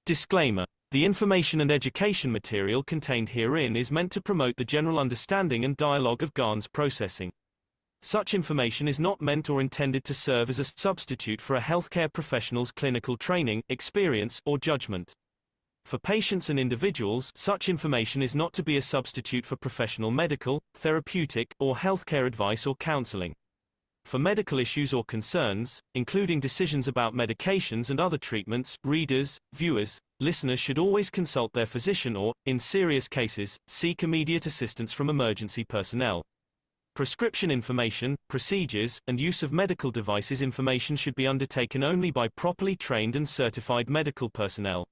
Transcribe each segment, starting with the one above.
Disclaimer: the information and education material contained herein is meant to promote the general understanding and dialogue of GAN's processing. Such information is not meant or intended to serve as a substitute for a healthcare professional's clinical training, experience, or judgment. For patients and individuals, such information is not to be a substitute for professional medical, therapeutic, or healthcare advice or counseling. For medical issues or concerns, including decisions about medications and other treatments, readers, viewers, listeners should always consult their physician or, in serious cases, seek immediate assistance from emergency personnel. Prescription information, procedures, and use of medical devices information should be undertaken only by properly trained and certified medical personnel.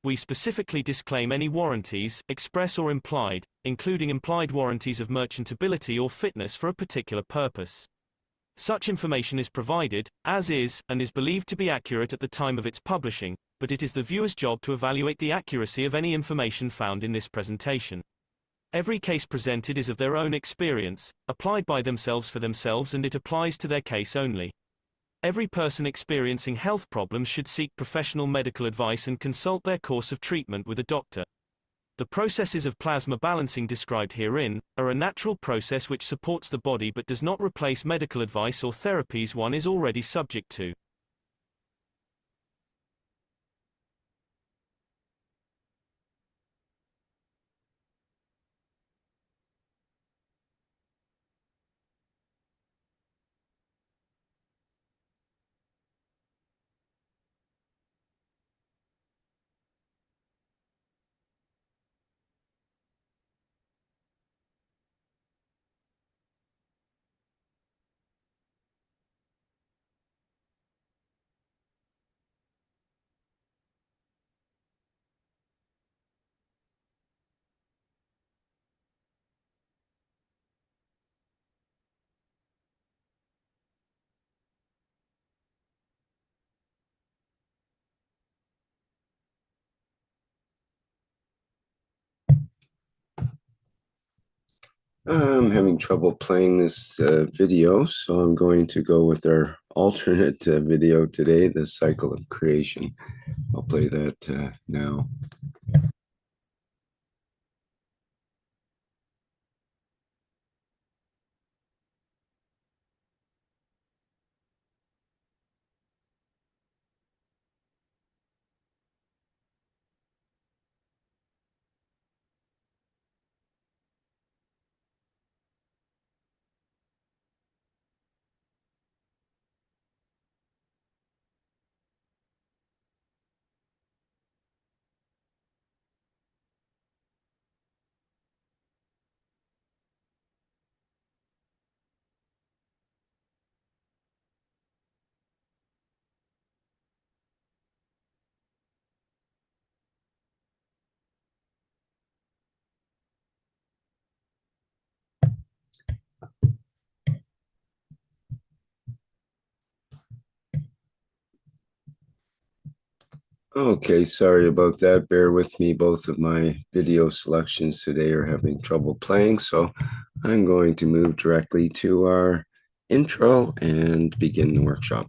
We specifically disclaim any warranties, express or implied, including implied warranties of merchantability or fitness for a particular purpose. Such information is provided, as is, and is believed to be accurate at the time of its publishing, but it is the viewer's job to evaluate the accuracy of any information found in this presentation. Every case presented is of their own experience, applied by themselves for themselves, and it applies to their case only. Every person experiencing health problems should seek professional medical advice and consult their course of treatment with a doctor. The processes of plasma balancing described herein are a natural process which supports the body but does not replace medical advice or therapies one is already subject to. I'm having trouble playing this video, so I'm going to go with our alternate video today, the cycle of creation. I'll play that now. Okay, sorry about that. Bear with me. Both of my video selections today are having trouble playing, so I'm going to move directly to our intro and begin the workshop.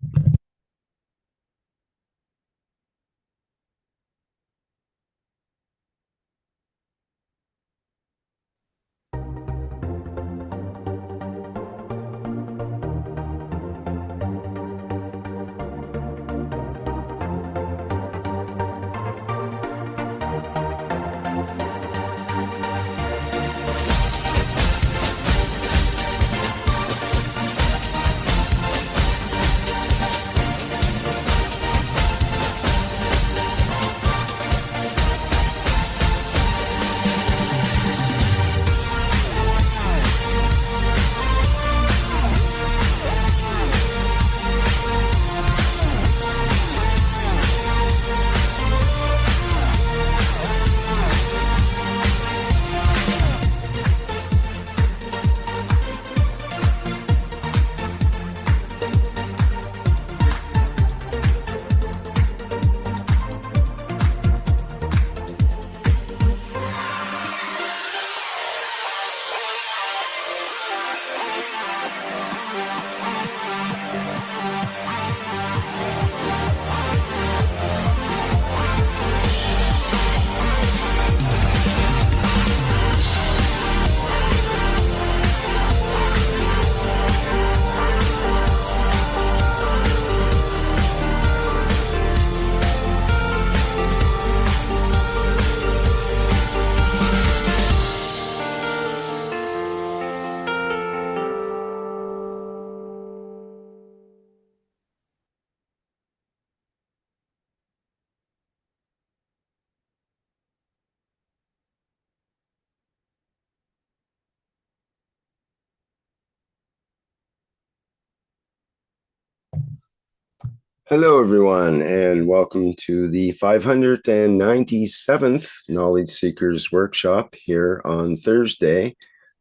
Hello, everyone, and welcome to the 597th Knowledge Seekers Workshop here on Thursday,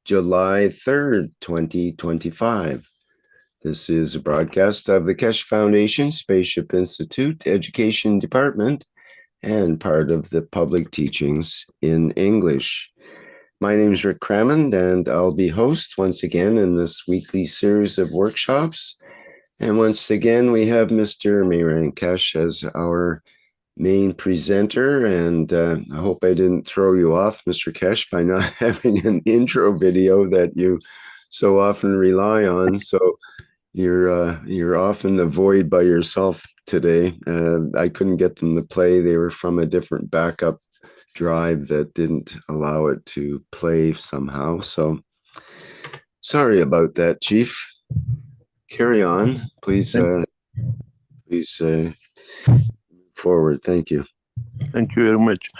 July 3rd, 2025. This is a broadcast of the Keshe Foundation, Spaceship Institute Education Department, and part of the public teachings in English. My name is Rick Crammond, and I'll be host once again in this weekly series of workshops. And once again, we have Mr. Mehran Keshe as our main presenter. And I hope I didn't throw you off, Mr. Keshe, by not having an intro video that you so often rely on. So you're off in the void by yourself today. I couldn't get them to play. They were from a different backup drive that didn't allow it to play somehow. So sorry about that, Chief. Carry on, please. Please forward. Thank you. Thank you very much.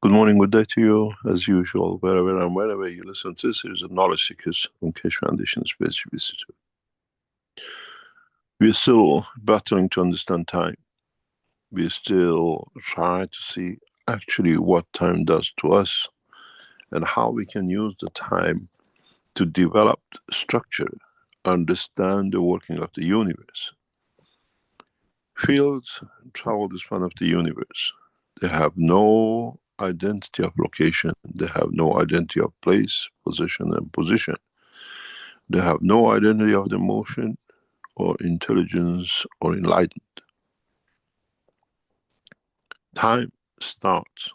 Good morning, good day to you, as usual, wherever and wherever you listen to this. Is Knowledge Seekers from Keshe Foundation Spaceship Institute. We're still battling to understand time. We're still trying to see actually what time does to us and how we can use the time to develop structure, understand the working of the universe. Fields travel the span of the universe. They have no identity of location. They have no identity of place, position, and position. They have no identity of the motion or intelligence or enlightenment. Time starts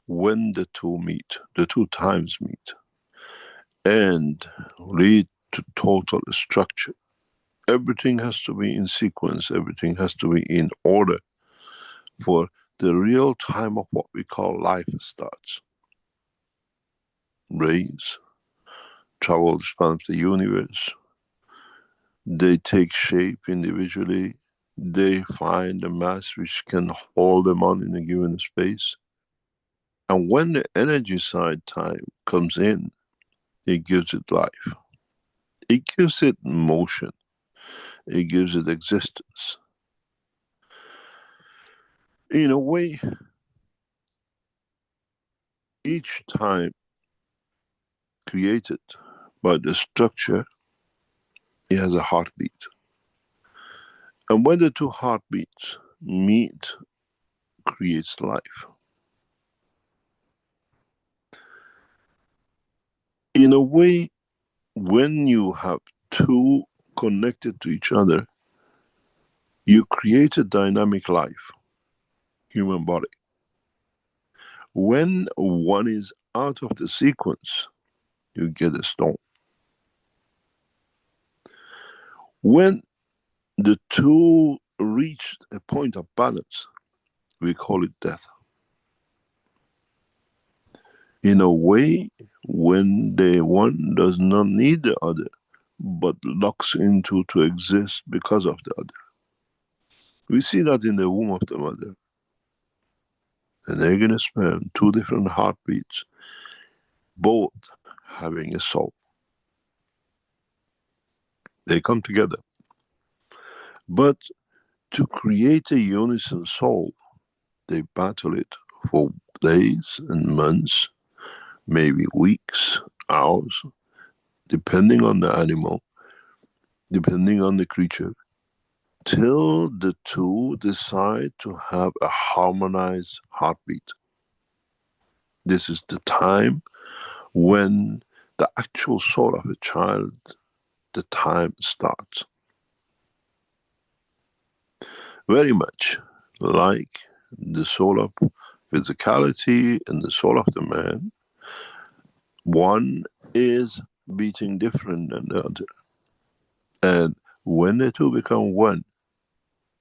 when the two meet, the two times meet, and lead to total structure. Everything has to be in sequence, everything has to be in order for the real time of what we call life starts. Rays travel the span of the universe. They take shape individually. They find a mass which can hold them on in a given space. And when the energy side time comes in, it gives it life. It gives it motion. It gives it existence. In a way, each time created by the structure, it has a heartbeat. And when the two heartbeats meet, creates life. In a way, when you have two connected to each other, you create a dynamic life, human body. When one is out of the sequence, you get a storm. When the two reach a point of balance, we call it death. In a way, when the one does not need the other, but locks into to exist because of the other. We see that in the womb of the mother. An egg and a sperm, two different heartbeats, both having a soul. They come together. But to create a unison soul, they battle it for days and months, maybe weeks, hours, depending on the animal, depending on the creature, till the two decide to have a harmonized heartbeat. This is the time when the actual soul of a child, the time starts. Very much like the soul of physicality and the soul of the man, one is beating different than the other. And when the two become one,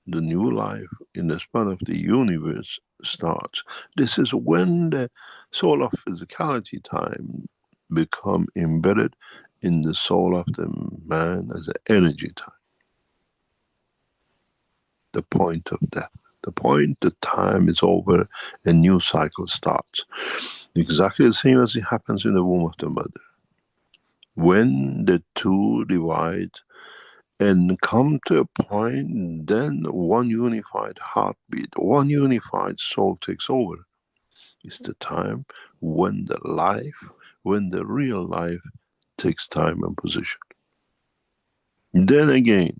the new life in the span of the universe starts. This is when the soul of physicality time become embedded in the soul of the man as an energy time. The point of death. The point the time is over, a new cycle starts. Exactly the same as it happens in the womb of the mother. When the two divide and come to a point, then one unified heartbeat, one unified soul takes over. It's the time when the life, when the real life takes time and position. Then again,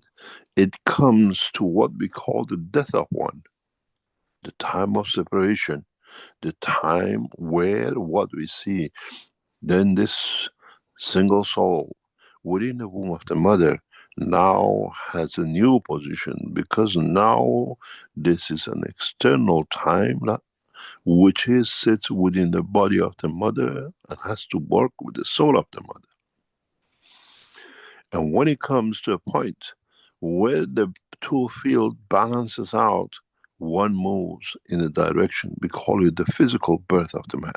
it comes to what we call the death of one, the time of separation, the time where what we see, then this single soul within the womb of the mother now has a new position, because now this is an external time which is sits within the body of the mother and has to work with the soul of the mother. And when it comes to a point where the two field balances out, one moves in a direction, we call it the physical birth of the man.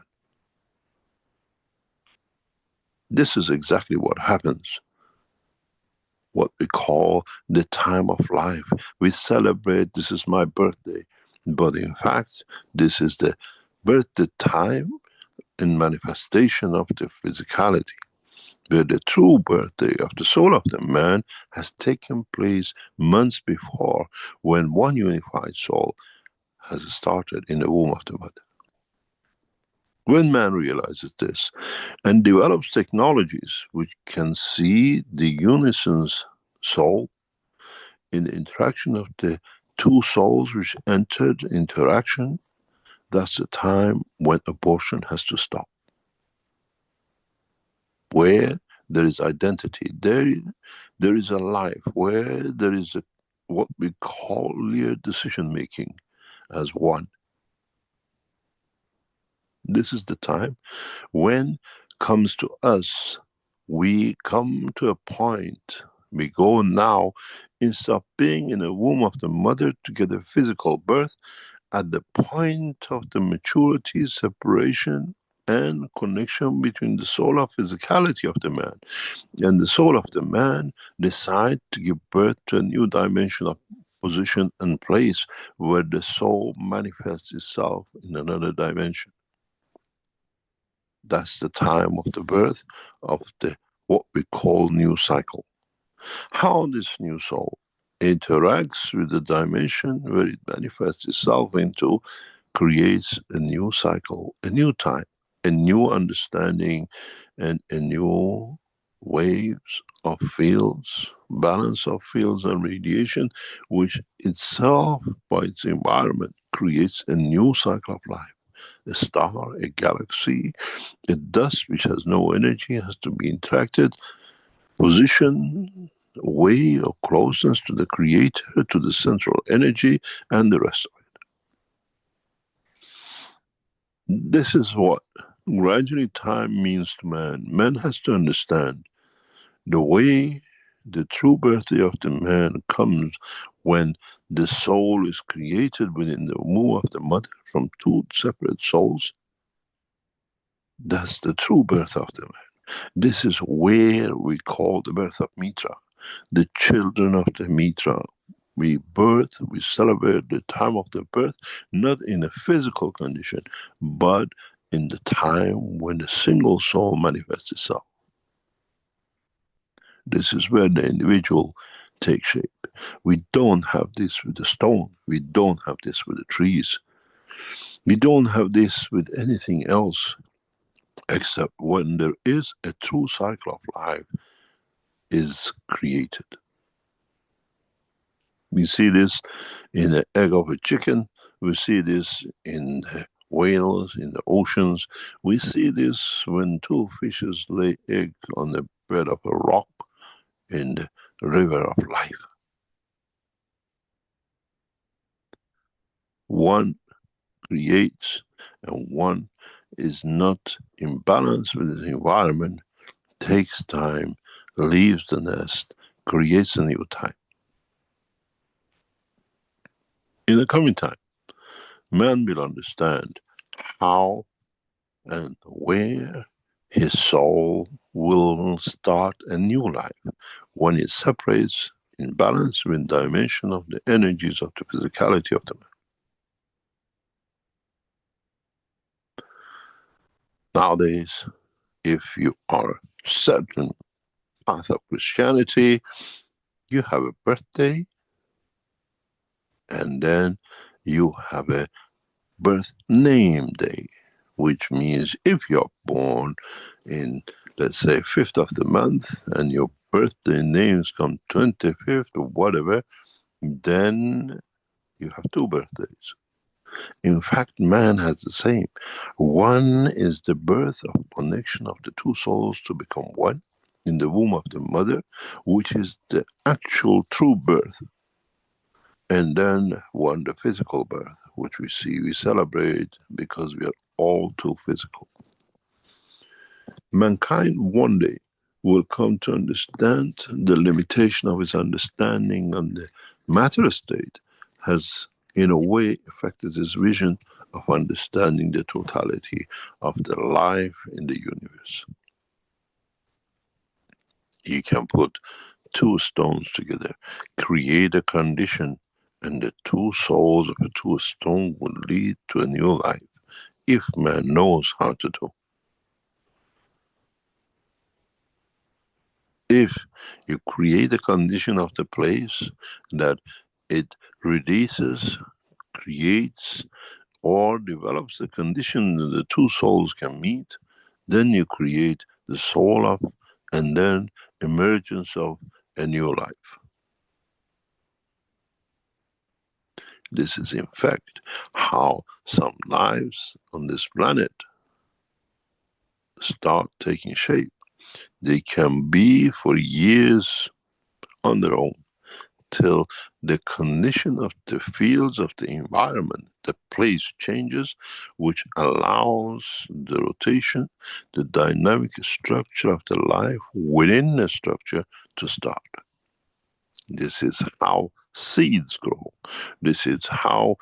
This is exactly what happens, what we call the time of life. We celebrate, this is my birthday, but in fact, this is the birthday time in manifestation of the physicality, where the true birthday of the soul of the man has taken place months before, when one unified soul has started in the womb of the mother. When man realizes this and develops technologies which can see the unison's soul in the interaction of the two souls which entered interaction, that's the time when abortion has to stop. Where there is identity, there is a life, where there is what we call clear decision making as one. This is the time when comes to us, we come to a point, we go now, instead of being in the womb of the mother to get a physical birth, at the point of the maturity, separation, and connection between the soul of physicality of the man and the soul of the man, decide to give birth to a new dimension of position and place, where the soul manifests itself in another dimension. That's the time of the birth of the what we call new cycle. How this new soul interacts with the dimension where it manifests itself into, creates a new cycle, a new time, a new understanding, and a new waves of fields, balance of fields and radiation, which itself by its environment creates a new cycle of life. A star, a galaxy, a dust which has no energy has to be interacted, position, way of closeness to the creator, to the central energy, and the rest of it. This is what gradually time means to man. Man has to understand the way the true birthday of the man comes when the soul is created within the womb of the mother from two separate souls. That's the true birth of the man. This is where we call the birth of Mitra. The children of the Mitra. We birth, we celebrate the time of the birth, not in a physical condition, but in the time when the single soul manifests itself. This is where the individual takes shape. We don't have this with the stone. We don't have this with the trees. We don't have this with anything else, except when there is a true cycle of life is created. We see this in the egg of a chicken. We see this in the whales, in the oceans. We see this when two fishes lay egg on the bed of a rock in the river of life. One creates and one is not in balance with his environment, takes time, leaves the nest, creates a new time. In the coming time, man will understand how and where his soul will start a new life when it separates in balance with the dimension of the energies of the physicality of the man. Nowadays, if you are certain path of Christianity, You have a birthday, and then you have a birth name day, which means if you're born in, let's say, 5th of the month, and your birthday names come 25th or whatever, then you have 2 birthdays. In fact, man has the same. One is the birth of connection of the 2 souls to become one in the womb of the mother, which is the actual true birth. And then one, the physical birth, which we see, we celebrate because we are all too physical. Mankind one day will come to understand the limitation of its understanding on the matter state has in a way affected his vision of understanding the totality of the life in the universe. You can put 2 stones together, create a condition, and the 2 souls of the 2 stones will lead to a new life, if man knows how to do. If you create a condition of the place that it releases, creates, or develops the condition that the 2 souls can meet, then you create the soul of, and then emergence of a new life. This is in fact how some lives on this planet start taking shape. They can be for years on their own, till the condition of the fields of the environment, the place changes, which allows the rotation, the dynamic structure of the life within the structure to start. This is how seeds grow. This is how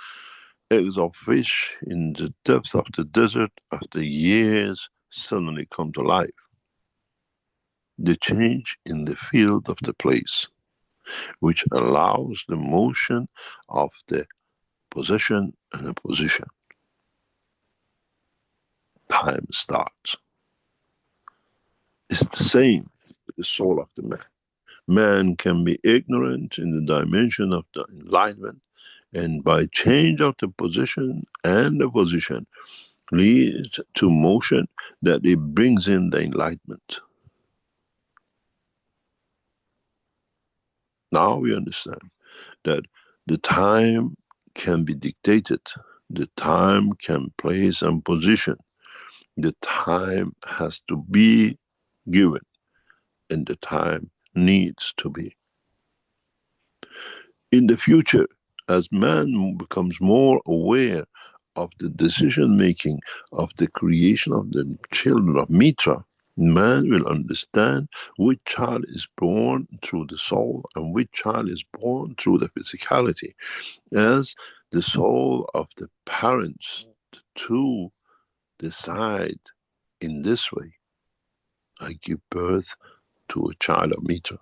eggs of fish in the depths of the desert after years suddenly come to life. The change in the field of the place, which allows the motion of the possession and opposition. Time starts. It's the same with the soul of the man. Man can be ignorant in the dimension of the enlightenment, and by change of the position and the position leads to motion that it brings in the enlightenment. Now we understand that the time can be dictated, the time can place and position, the time has to be given, and the time needs to be. In the future, as man becomes more aware of the decision making of the creation of the children of Mitra, man will understand which child is born through the soul and which child is born through the physicality. As the soul of the parents, the two decide in this way: I give birth to a child of Mitra.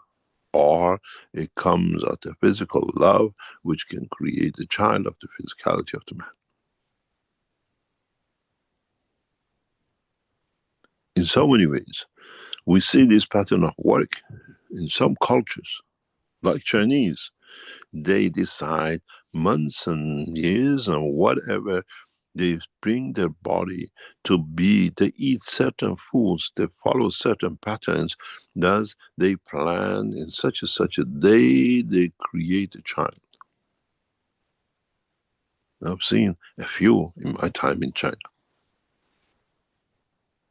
Or it comes out of physical love, which can create a child of the physicality of the man. In so many ways, we see this pattern of work in some cultures, like Chinese. They decide months and years and whatever, they bring their body to be, they eat certain foods, they follow certain patterns, thus they plan in such a day, they create a child. I've seen a few in my time in China.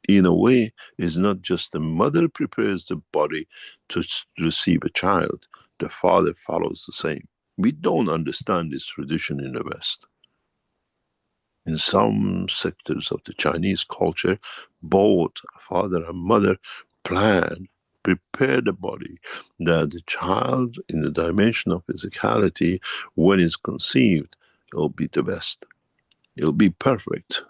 In a way, it's not just the mother prepares the body to receive a child, the father follows the same. We don't understand this tradition in the West. In some sectors of the Chinese culture, both father and mother plan, prepare the body, that the child in the dimension of physicality, when it's conceived, it'll be the best. It'll be perfect,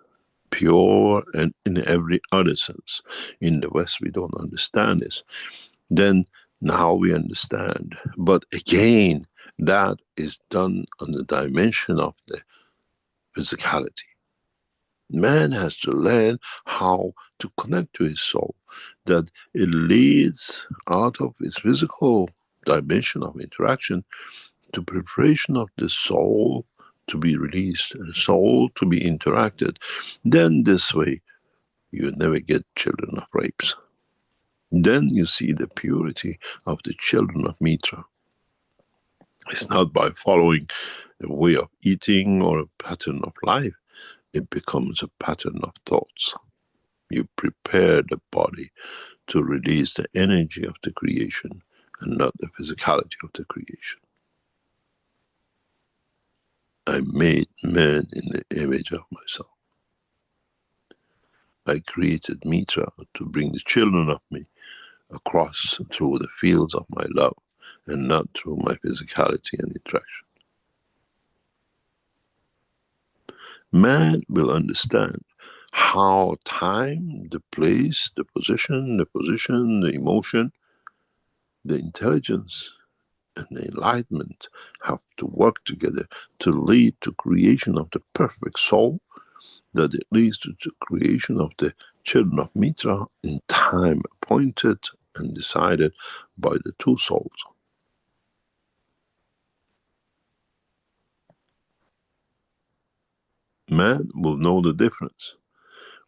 pure, and in every other sense. In the West, we don't understand this. Then now we understand. But again, that is done on the dimension of the physicality. Man has to learn how to connect to his soul, that it leads out of his physical dimension of interaction to preparation of the soul to be released, and soul to be interacted, then this way you never get children of rapes. Then you see the purity of the children of Mitra. It's not by following a way of eating or a pattern of life. It becomes a pattern of thoughts. You prepare the body to release the energy of the creation and not the physicality of the creation. I made man in the image of myself. I created Mitra to bring the children of me across through the fields of my love and not through my physicality and interaction. Man will understand how time, the place, the position, the emotion, the intelligence, and the enlightenment have to work together to lead to creation of the perfect soul, that it leads to the creation of the children of Mitra in time appointed and decided by the two souls. Man will know the difference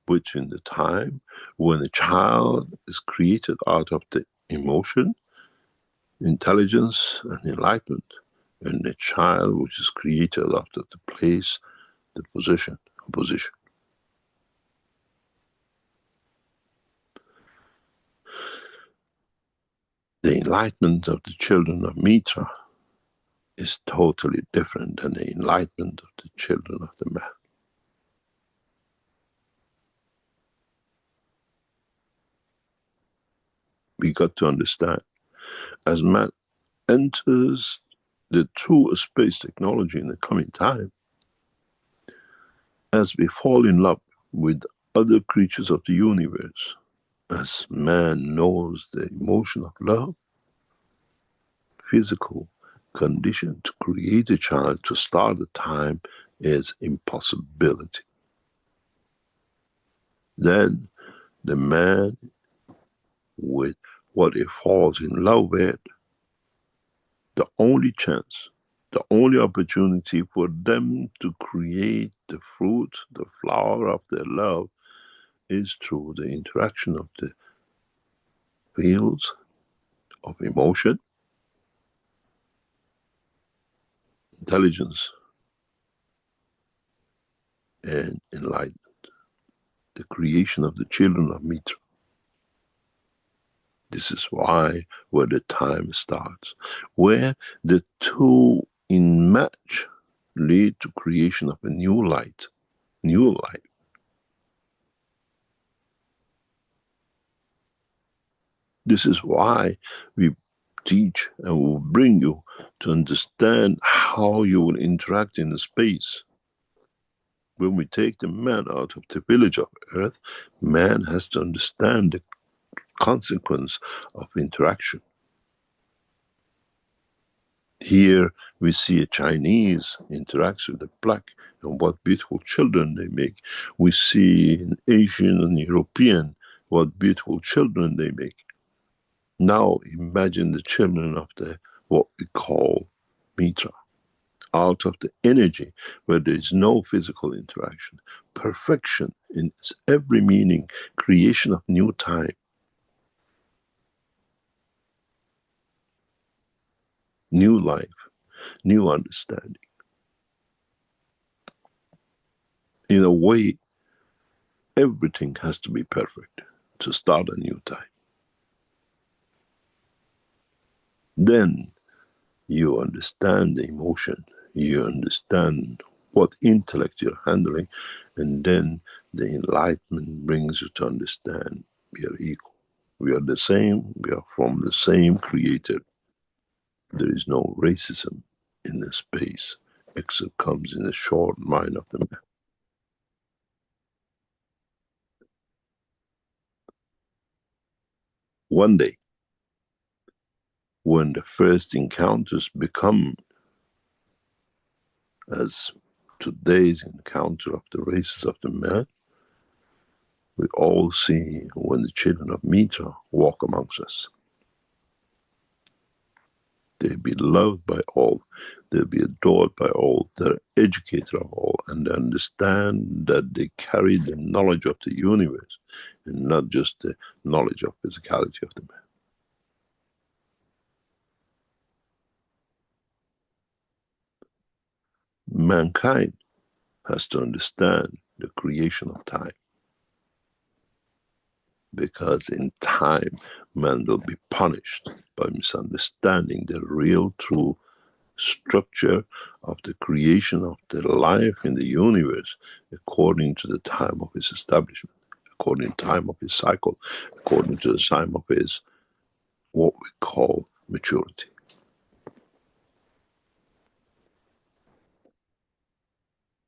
between the time when a child is created out of the emotion, intelligence, and enlightenment, and the child which is created out of the place, the position. The enlightenment of the children of Mitra is totally different than the enlightenment of the children of the man. We got to understand, as man enters the true space technology in the coming time, as we fall in love with other creatures of the universe, as man knows the emotion of love, physical condition to create a child to start the time is impossibility. Then the man with what he falls in love with, the only chance, the only opportunity for them to create the fruit, the flower of their love, is through the interaction of the fields of emotion, intelligence, and enlightenment. The creation of the children of Mitra. This is why where the time starts, where the two in match lead to creation of a new light, new life. This is why we teach and will bring you to understand how you will interact in the space. When we take the man out of the village of Earth, man has to understand the consequence of interaction. Here we see a Chinese interacts with a black, and what beautiful children they make. We see an Asian and European, what beautiful children they make. Now imagine the children of the what we call Mitra, out of the energy where there is no physical interaction, perfection in its every meaning, creation of new time, new life, new understanding. In a way, everything has to be perfect to start a new time. Then you understand the emotion, you understand what intellect you're handling, and then the enlightenment brings you to understand we are equal. We are the same, we are from the same creator. There is no racism in the space, except comes in the short mind of the man. One day, when the first encounters become as today's encounter of the races of the man, we all see when the children of Mitra walk amongst us. They'll be loved by all. They'll be adored by all. They're educated of all. And they understand that they carry the knowledge of the universe and not just the knowledge of physicality of the man. Mankind has to understand the creation of time. Because in time, man will be punished by misunderstanding the real, true structure of the creation of the life in the universe according to the time of its establishment, according to the time of his cycle, according to the time of his, what we call, maturity.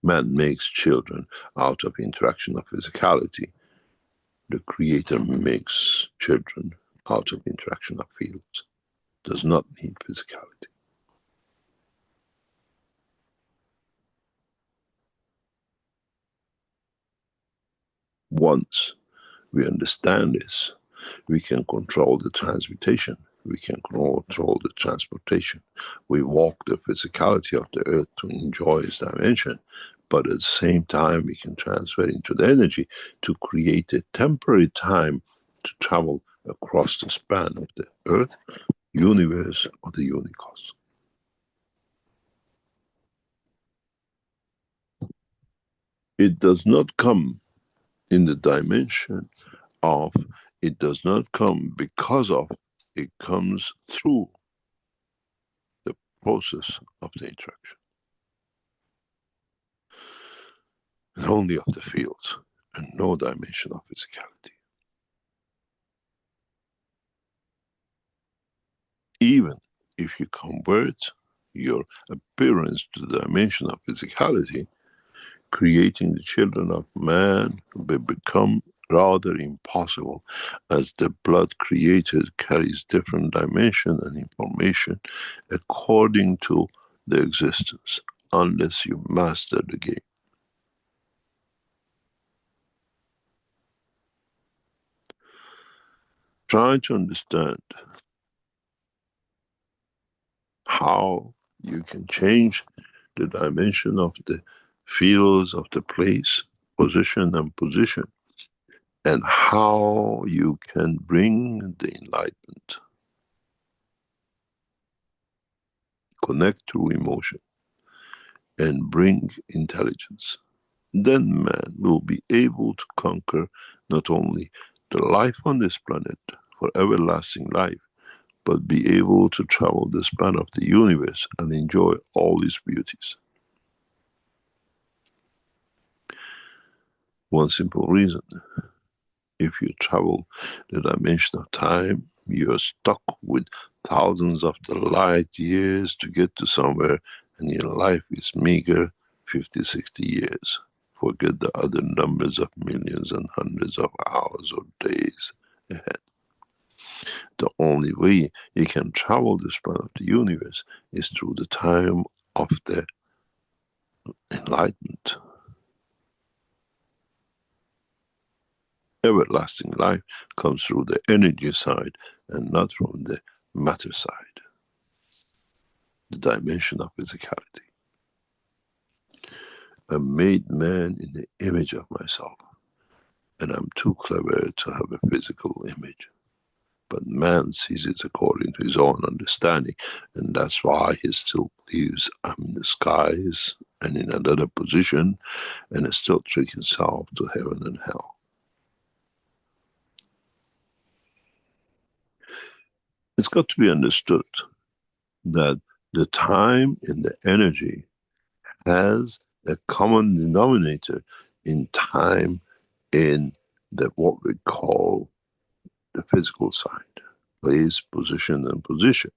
Man makes children out of interaction of physicality. The Creator makes children out of interaction of fields. Does not need physicality. Once we understand this, we can control the transmutation. We can control the transportation. We walk the physicality of the earth to enjoy its dimension, but at the same time we can transfer into the energy to create a temporary time to travel across the span of the earth, universe, or the unicosmos. It does not come in the dimension of, it does not come because of, it comes through the process of the interaction. And only of the fields, and no dimension of physicality. Even if you convert your appearance to the dimension of physicality, creating the children of man will become rather impossible, as the blood created carries different dimension and information according to the existence, unless you master the game. Try to understand how you can change the dimension of the fields of the place, position and position, and how you can bring the enlightenment, connect to emotion, and bring intelligence. Then man will be able to conquer not only the life on this planet for everlasting life, but be able to travel the span of the universe and enjoy all its beauties. One simple reason: if you travel the dimension of time, you're stuck with thousands of the light years to get to somewhere, and your life is meager 50, 60 years. Forget the other numbers of millions and hundreds of hours or days ahead. The only way you can travel the span of the universe is through the time of the enlightenment. Everlasting life comes through the energy side and not from the matter side, the dimension of physicality. I made man in the image of myself, and I'm too clever to have a physical image. But man sees it according to his own understanding, and that's why he still believes I'm in the skies and in another position, and is still tricking himself to heaven and hell. It's got to be understood that the time in the energy has a common denominator in time in the what we call the physical side, place, position, and position.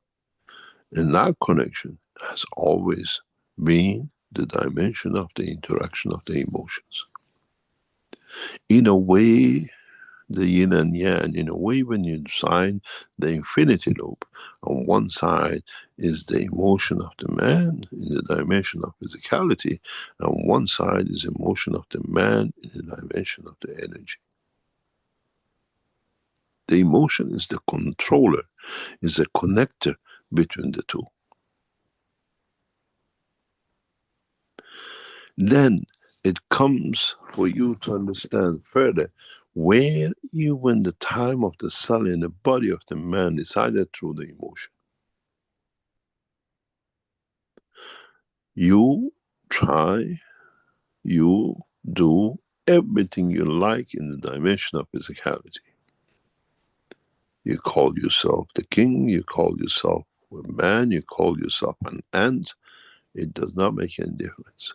And that connection has always been the dimension of the interaction of the emotions. In a way, the yin and yang, in a way, when you design the infinity loop, on one side is the emotion of the man in the dimension of physicality, and one side is emotion of the man in the dimension of the energy. The emotion is the controller, is a connector between the two. Then it comes for you to understand further where even the time of the cell in the body of the man is either through the emotion. You try, you do everything you like in the dimension of physicality. You call yourself the king, you call yourself a man, you call yourself an ant. It does not make any difference.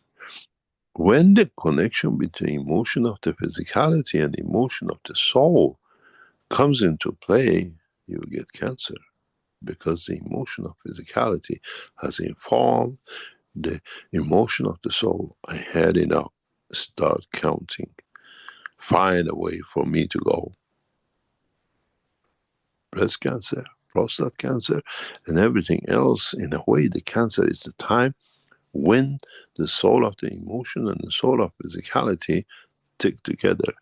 When the connection between emotion of the physicality and emotion of the soul comes into play, you will get cancer, because the emotion of physicality has informed the emotion of the soul. I had enough. Start counting. Find a way for me to go. Breast cancer, prostate cancer, and everything else. In a way, the cancer is the time when the soul of the emotion and the soul of physicality take together.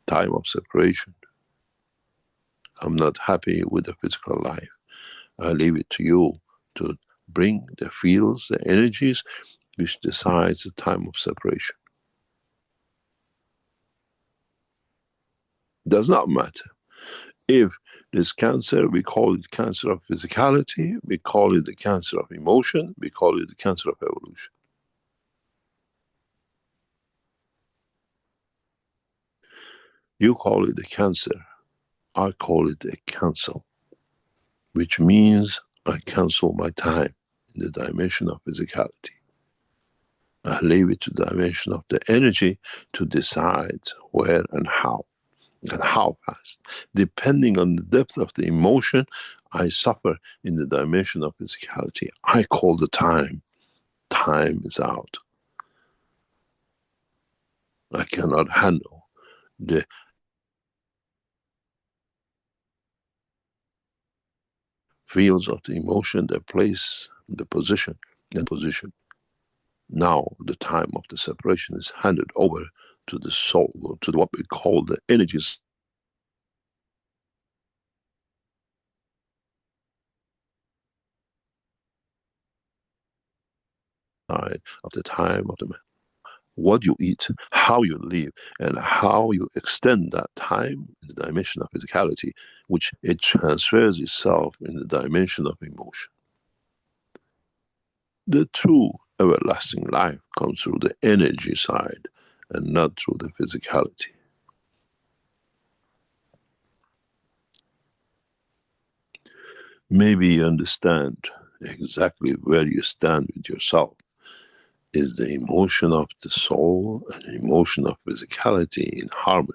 Time of separation. I'm not happy with the physical life. I leave it to you to bring the fields, the energies, which decides the time of separation. Does not matter. If there's cancer, we call it cancer of physicality, we call it the cancer of emotion, we call it the cancer of evolution. You call it the cancer, I call it a cancel, which means I cancel my time in the dimension of physicality. I leave it to the dimension of the energy to decide where and how fast. Depending on the depth of the emotion I suffer in the dimension of physicality, I call the time. Time is out. I cannot handle the fields of the emotion, the place, the position. Now the time of the separation is handed over to the soul, or to what we call the energies side of the time of the man. What you eat, how you live, and how you extend that time in the dimension of physicality, which it transfers itself in the dimension of emotion. The true everlasting life comes through the energy side and not through the physicality. Maybe you understand exactly where you stand with yourself. Is the emotion of the soul and the emotion of physicality in harmony?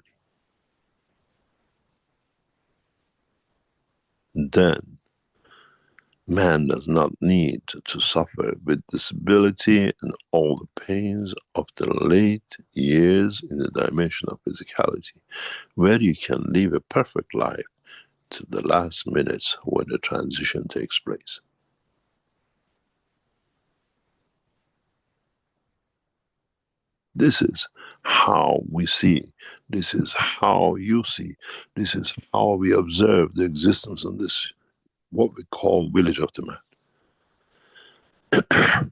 Then man does not need to suffer with disability and all the pains of the late years in the dimension of physicality, where you can live a perfect life to the last minutes when the transition takes place. This is how we see, this is how you see, this is how we observe the existence of this, what we call village of the man.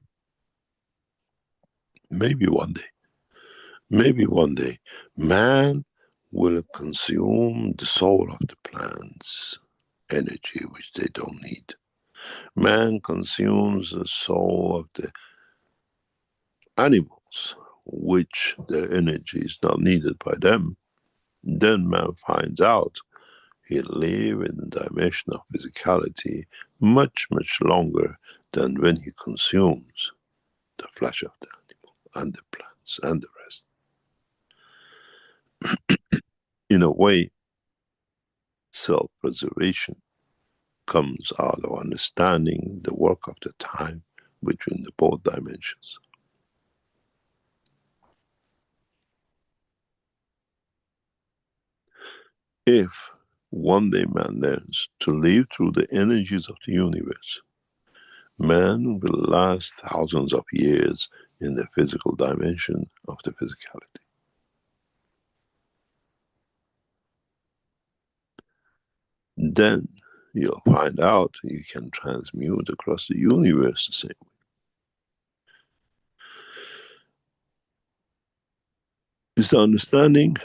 Maybe one day, man will consume the soul of the plants, energy which they don't need. Man consumes the soul of the animals, which their energy is not needed by them. Then man finds out he lives in the dimension of physicality much, much longer than when he consumes the flesh of the animal and the plants and the rest. In a way, self-preservation comes out of understanding the work of the time between the both dimensions. If one day man learns to live through the energies of the universe, man will last thousands of years in the physical dimension of the physicality. Then you'll find out you can transmute across the universe the same way. It's the understanding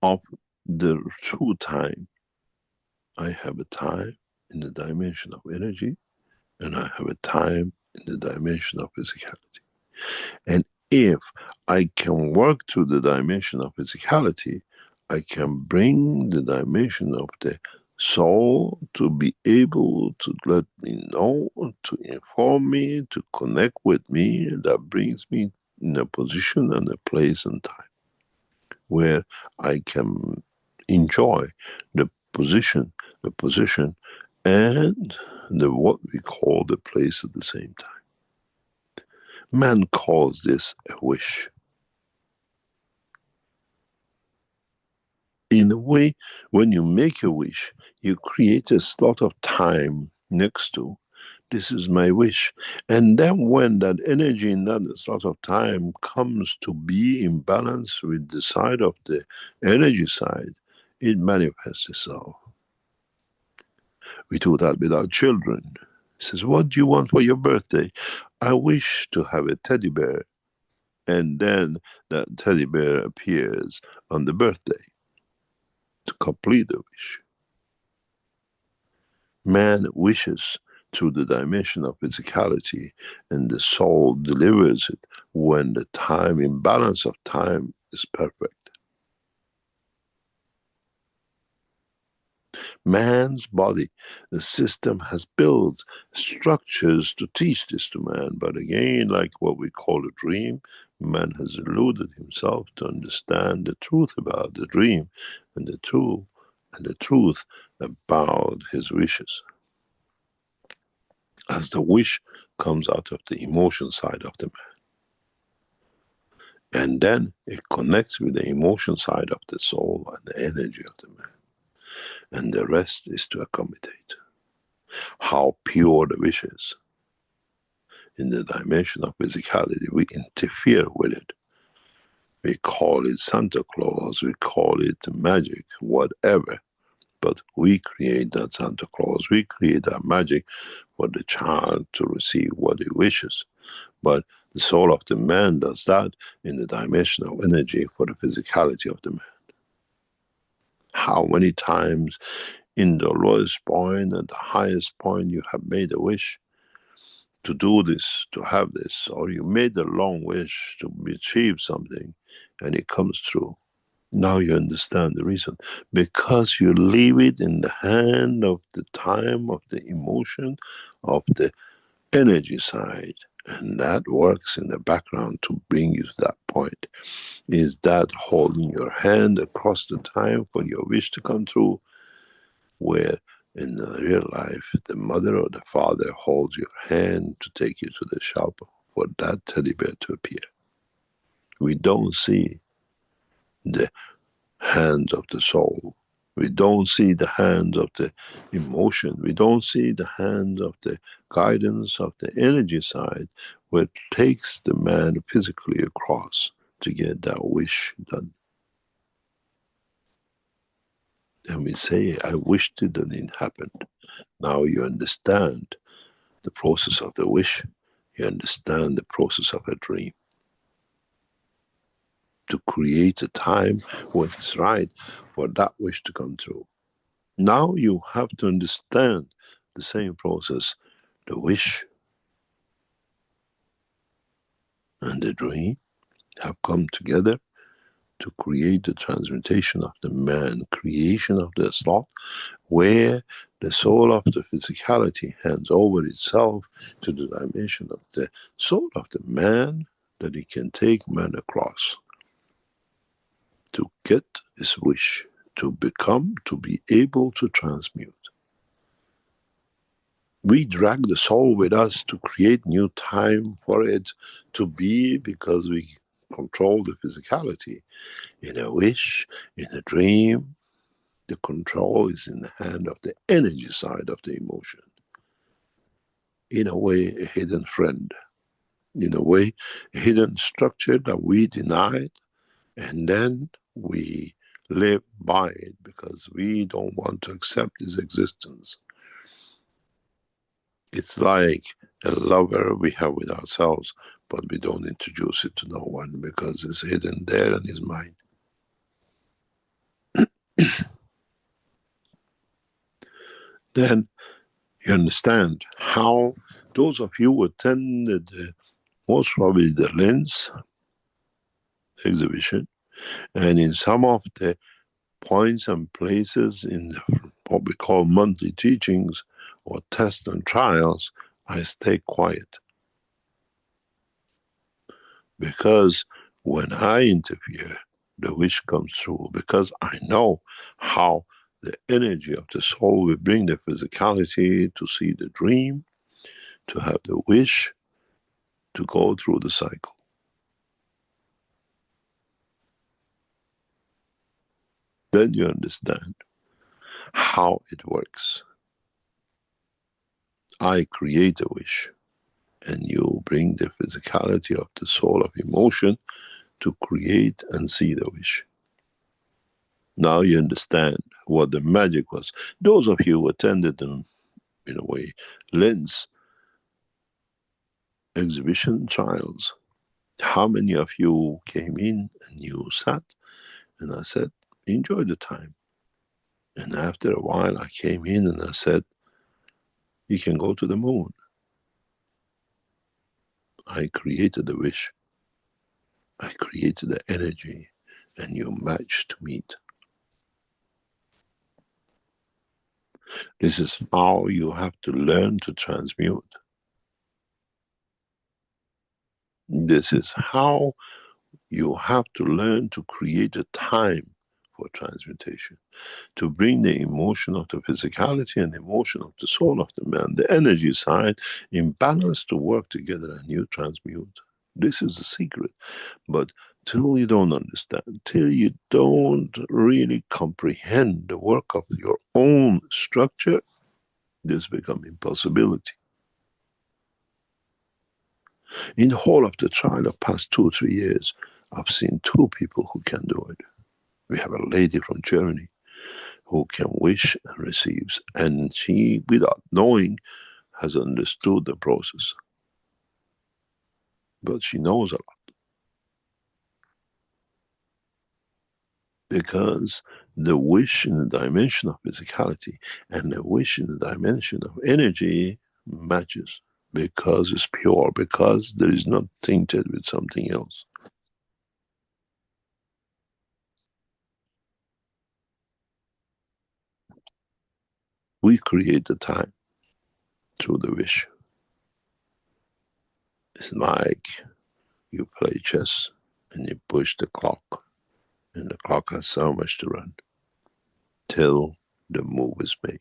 of the true time. I have a time in the dimension of energy, and I have a time in the dimension of physicality. And if I can work through the dimension of physicality, I can bring the dimension of the soul to be able to let me know, to inform me, to connect with me. That brings me in a position and a place and time where I can enjoy the position, and the what we call the place at the same time. Man calls this a wish. In a way, when you make a wish, you create a slot of time next to, this is my wish. And then when that energy in that slot of time comes to be in balance with the side of the energy side, it manifests itself. We do that with our children. He says, what do you want for your birthday? I wish to have a teddy bear. And then that teddy bear appears on the birthday to complete the wish. Man wishes through the dimension of physicality, and the soul delivers it when the time, imbalance of time is perfect. Man's body, the system has built structures to teach this to man, but again, like what we call a dream, man has eluded himself to understand the truth about the dream and the truth about his wishes. As the wish comes out of the emotion side of the man, and then it connects with the emotion side of the soul and the energy of the man, and the rest is to accommodate. How pure the wish is. In the dimension of physicality, we interfere with it. We call it Santa Claus, we call it magic, whatever. But we create that Santa Claus, we create that magic for the child to receive what he wishes. But the soul of the man does that in the dimension of energy for the physicality of the man. How many times in the lowest point and the highest point you have made a wish to do this, to have this, or you made a long wish to achieve something and it comes true. Now you understand the reason. Because you leave it in the hand of the time, of the emotion, of the energy side. And that works in the background to bring you to that point. Is that holding your hand across the time for your wish to come true? Where in the real life, the mother or the father holds your hand to take you to the shop for that teddy bear to appear. We don't see the hands of the soul. We don't see the hands of the emotion. We don't see the hands of the guidance of the energy side, where it takes the man physically across to get that wish done. And we say, I wished it and it happened. Now you understand the process of the wish. You understand the process of a dream. To create a time when it's right for that wish to come true. Now you have to understand the same process. The wish and the dream have come together to create the transmutation of the man, creation of the slot, where the soul of the physicality hands over itself to the dimension of the soul of the man, that he can take man across to get his wish, to become, to be able to transmute. We drag the soul with us to create new time for it to be, because we control the physicality. In a wish, in a dream, the control is in the hand of the energy side of the emotion. In a way, a hidden friend. In a way, a hidden structure that we denied, and then we live by it because we don't want to accept its existence. It's like a lover we have with ourselves, but we don't introduce it to no one because it's hidden there in his mind. Then you understand how those of you who attended most probably the Lens exhibition, and in some of the points and places in what we call monthly teachings or tests and trials, I stay quiet. Because when I interfere, the wish comes through, because I know how the energy of the soul will bring the physicality to see the dream, to have the wish, to go through the cycle. Then you understand how it works. I create a wish, and you bring the physicality of the soul of emotion to create and see the wish. Now you understand what the magic was. Those of you who attended them, in a way, Lens exhibition trials, how many of you came in and you sat, and I said, enjoy the time. And after a while I came in and I said, you can go to the moon. I created the wish. I created the energy, and you match to meet. This is how you have to learn to transmute. This is how you have to learn to create a time for transmutation, to bring the emotion of the physicality and the emotion of the soul of the man, the energy side, in balance to work together, and you transmute. This is the secret. But till you don't understand, till you don't really comprehend the work of your own structure, this becomes impossibility. In the whole of the trial of past 2 or 3 years, I've seen 2 people who can do it. We have a lady from Germany who can wish and receives, and she, without knowing, has understood the process. But she knows a lot. Because the wish in the dimension of physicality and the wish in the dimension of energy matches. Because it's pure, because there is not tainted with something else. We create the time through the wish. It's like you play chess and you push the clock, and the clock has so much to run till the move is made.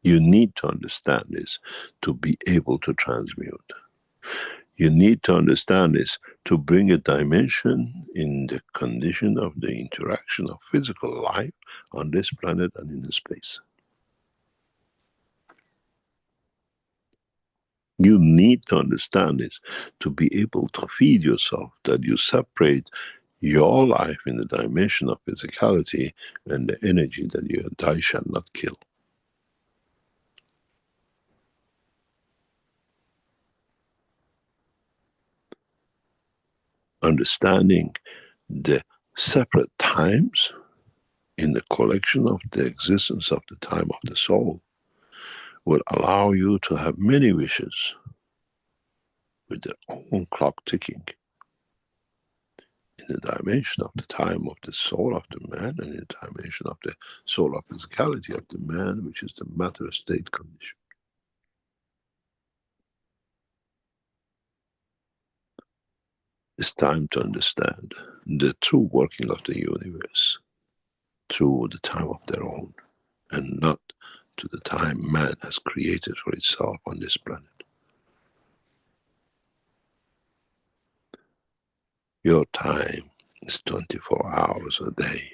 You need to understand this to be able to transmute. You need to understand this to bring a dimension in the condition of the interaction of physical life on this planet and in the space. You need to understand this to be able to feed yourself, that you separate your life in the dimension of physicality and the energy that your die shall not kill. Understanding the separate times in the collection of the existence of the time of the soul will allow you to have many wishes with their own clock ticking in the dimension of the time of the soul of the man, and in the dimension of the soul of physicality of the man, which is the matter state condition. It's time to understand the true working of the universe through the time of their own, and not to the time man has created for itself on this planet. Your time is 24 hours a day.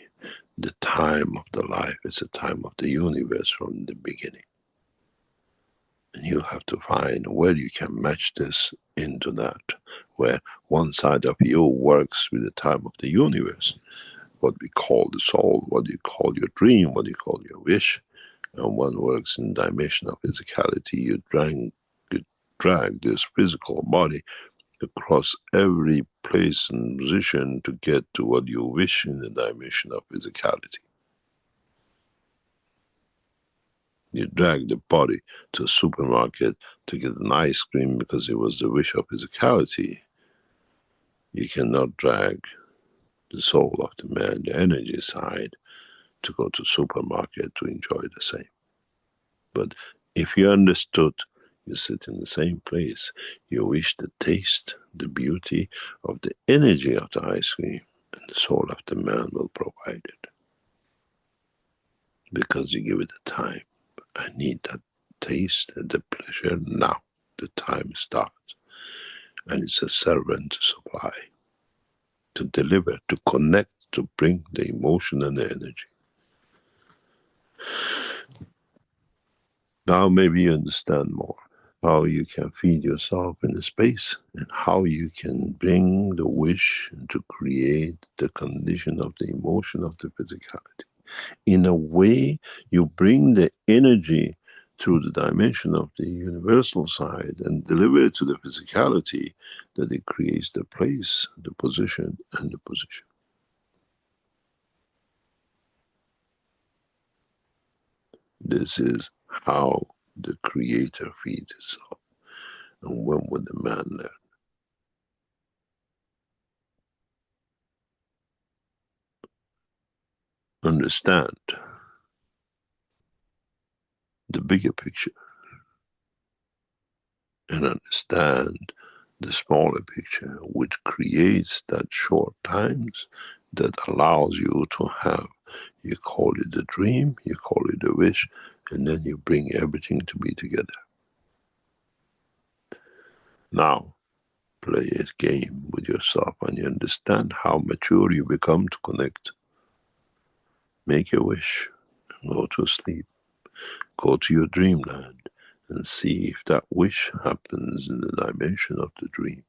The time of the life is the time of the universe from the beginning. And you have to find where you can match this into that, where one side of you works with the time of the universe, what we call the soul, what you call your dream, what you call your wish. And one works in dimension of physicality. You drag this physical body across every place and position to get to what you wish in the dimension of physicality. You drag the body to a supermarket to get an ice cream because it was the wish of physicality. You cannot drag the soul of the man, the energy side, to go to supermarket to enjoy the same. But if you understood, you sit in the same place, you wish the taste, the beauty of the energy of the ice cream, and the soul of the man will provide it. Because you give it the time. I need that taste and the pleasure now. The time starts. And it's a servant to supply, to deliver, to connect, to bring the emotion and the energy. Now maybe you understand more how you can feed yourself in the space and how you can bring the wish to create the condition of the emotion of the physicality. In a way, you bring the energy through the dimension of the universal side and deliver it to the physicality that it creates the place, the position, and the position. This is how the Creator feeds itself. And when would the man learn? Understand the bigger picture and understand the smaller picture, which creates that short times that allows you to have, you call it the dream, you call it the wish, and then you bring everything to be together. Now, play a game with yourself and you understand how mature you become to connect. Make a wish and go to sleep. Go to your dreamland and see if that wish happens in the dimension of the dream.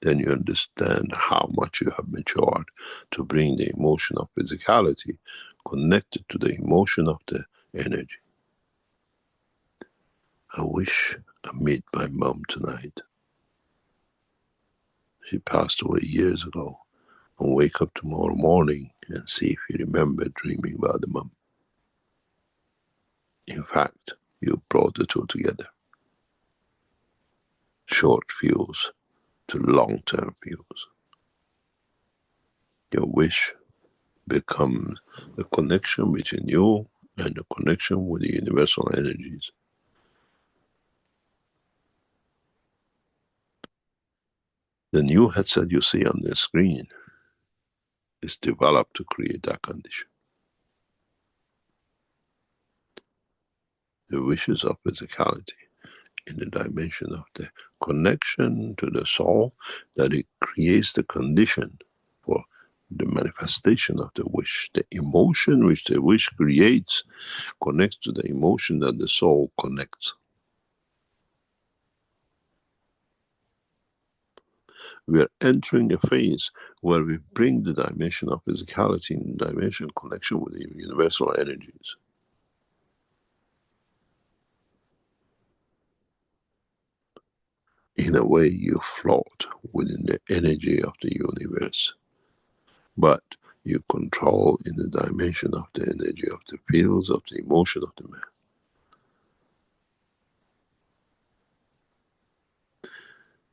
Then you understand how much you have matured to bring the emotion of physicality connected to the emotion of the energy. I wish I meet my mom tonight. She passed away years ago. And wake up tomorrow morning and see if you remember dreaming about the mom. In fact, you brought the two together. Short fuse to long-term fuse. Your wish becomes the connection between you and the connection with the universal energies. The new headset you see on the screen is developed to create that condition. The wishes of physicality in the dimension of the connection to the soul, that it creates the condition for the manifestation of the wish. The emotion which the wish creates connects to the emotion that the soul connects. We are entering a phase where we bring the dimension of physicality in dimension connection with the universal energies. In a way, you float within the energy of the universe, but you control in the dimension of the energy of the fields of the emotion of the man.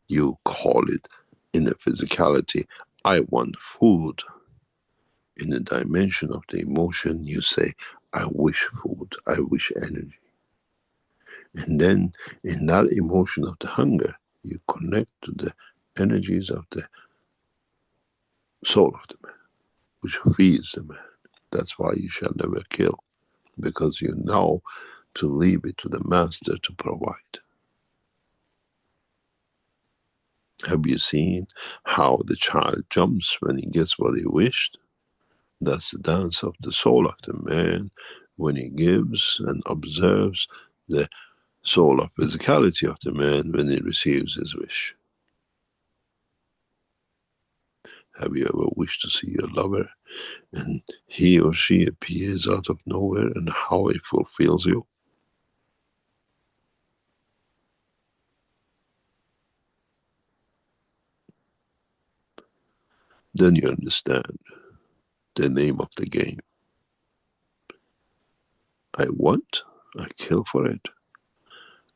You call it in the physicality, I want food. In the dimension of the emotion, you say, I wish food, I wish energy. And then in that emotion of the hunger, you connect to the energies of the soul of the man, which feeds the man. That's why you shall never kill, because you know to leave it to the master to provide. Have you seen how the child jumps when he gets what he wished? That's the dance of the soul of the man when he gives and observes the soul of physicality of the man when he receives his wish. Have you ever wished to see your lover and he or she appears out of nowhere, and how it fulfills you? Then you understand the name of the game. I want, I kill for it.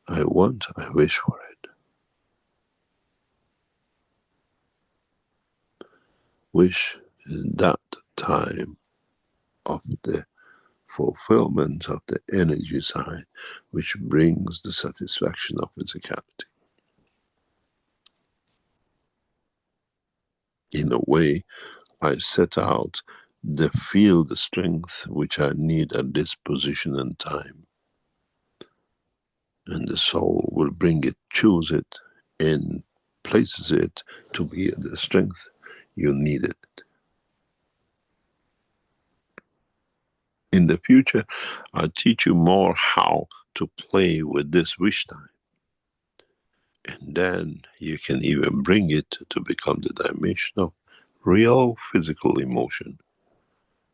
I want, I wish for it. Wish is that time of the fulfillment of the energy side, which brings the satisfaction of physicality. In a way, I set out the field strength which I need at this position and time. And the soul will bring it, choose it, and places it to be the strength you needed. In the future, I'll teach you more how to play with this wish time. And then you can even bring it to become the dimension of real physical emotion,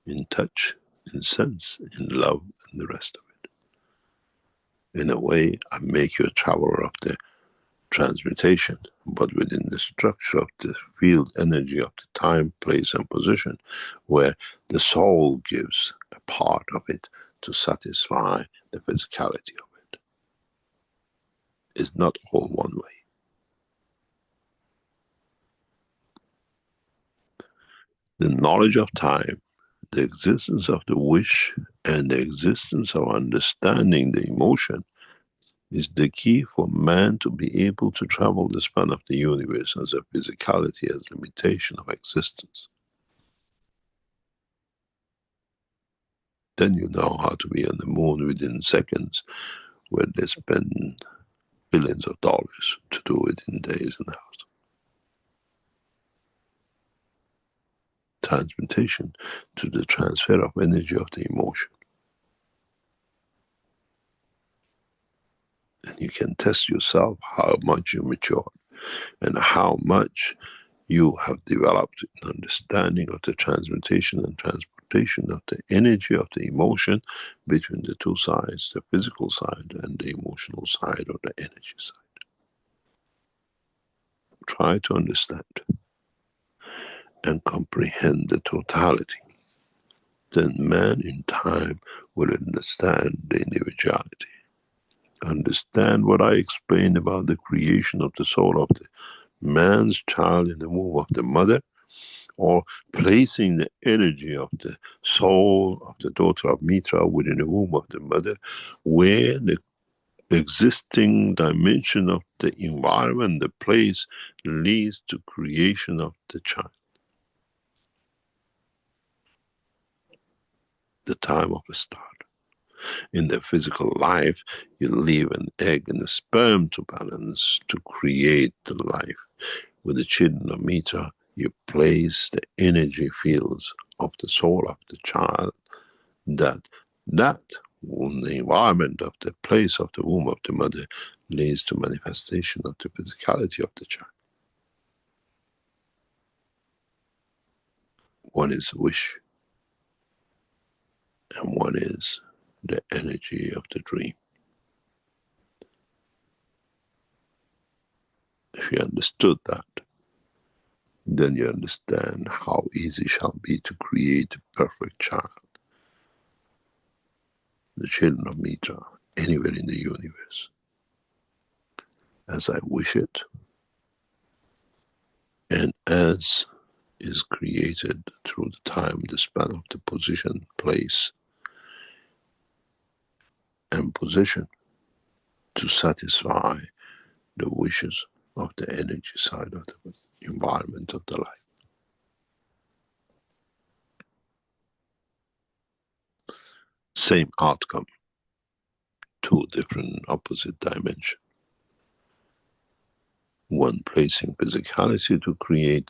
in touch, in sense, in love, and the rest of it. In a way, I make you a traveler of the transmutation, but within the structure of the field energy of the time, place, and position, where the soul gives a part of it to satisfy the physicality of it. It's not all one way. The knowledge of time, the existence of the wish, and the existence of understanding the emotion is the key for man to be able to travel the span of the universe as a physicality, as limitation of existence. Then you know how to be on the moon within seconds, where they spend billions of dollars to do it in days and hours. Transmutation to the transfer of energy of the emotion. And you can test yourself how much you matured and how much you have developed an understanding of the transmutation and transportation of the energy of the emotion between the two sides, the physical side and the emotional side, or the energy side. Try to understand and comprehend the totality. Then man in time will understand the individuality. Understand what I explained about the creation of the soul of the man's child in the womb of the mother, or placing the energy of the soul of the daughter of Mitra within the womb of the mother, where the existing dimension of the environment, the place, leads to creation of the child. The time of a start. In the physical life, you leave an egg and a sperm to balance to create the life. With the children of Mitra, you place the energy fields of the soul of the child, that in the environment of the place of the womb of the mother leads to manifestation of the physicality of the child. One is wish, and one is the energy of the dream. If you understood that, then you understand how easy it shall be to create a perfect child. The children of Mitra, anywhere in the universe, as I wish it, and as is created through the time, the span of the position, place, and position to satisfy the wishes of the energy side of the environment of the life. Same outcome, two different opposite dimensions. One placing physicality to create,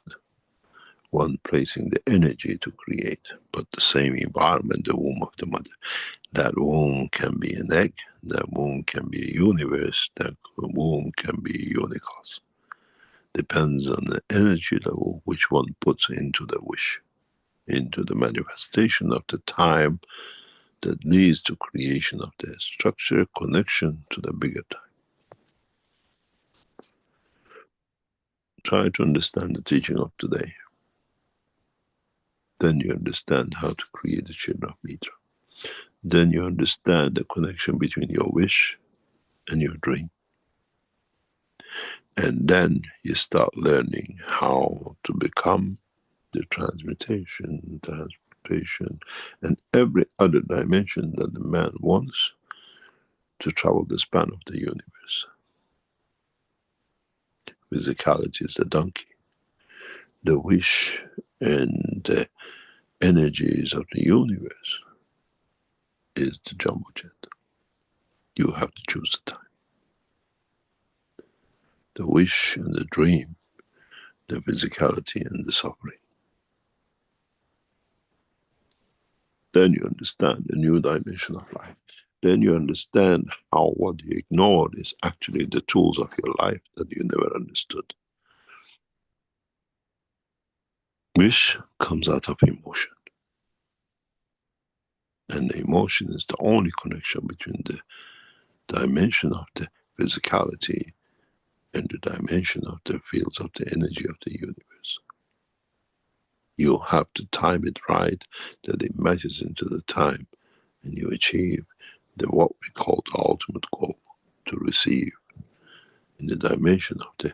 one placing the energy to create, but the same environment, the womb of the mother. That womb can be an egg, that womb can be a universe, that womb can be a unicos. depends on the energy level which one puts into the wish, into the manifestation of the time that leads to creation of the structure, connection to the bigger time. Try to understand the teaching of today. Then you understand how to create the children of Mitra. Then you understand the connection between your wish and your dream. And then you start learning how to become the transmutation, transportation, and every other dimension that the man wants to travel the span of the universe. Physicality is the donkey. The wish and the energies of the universe is the jumbo jet. You have to choose the time. The wish and the dream, the physicality and the suffering. Then you understand the new dimension of life. Then you understand how what you ignored is actually the tools of your life that you never understood. Wish comes out of emotion. And the emotion is the only connection between the dimension of the physicality and the dimension of the fields of the energy of the universe. You have to time it right, that it matches into the time, and you achieve what we call the ultimate goal, to receive in the dimension of the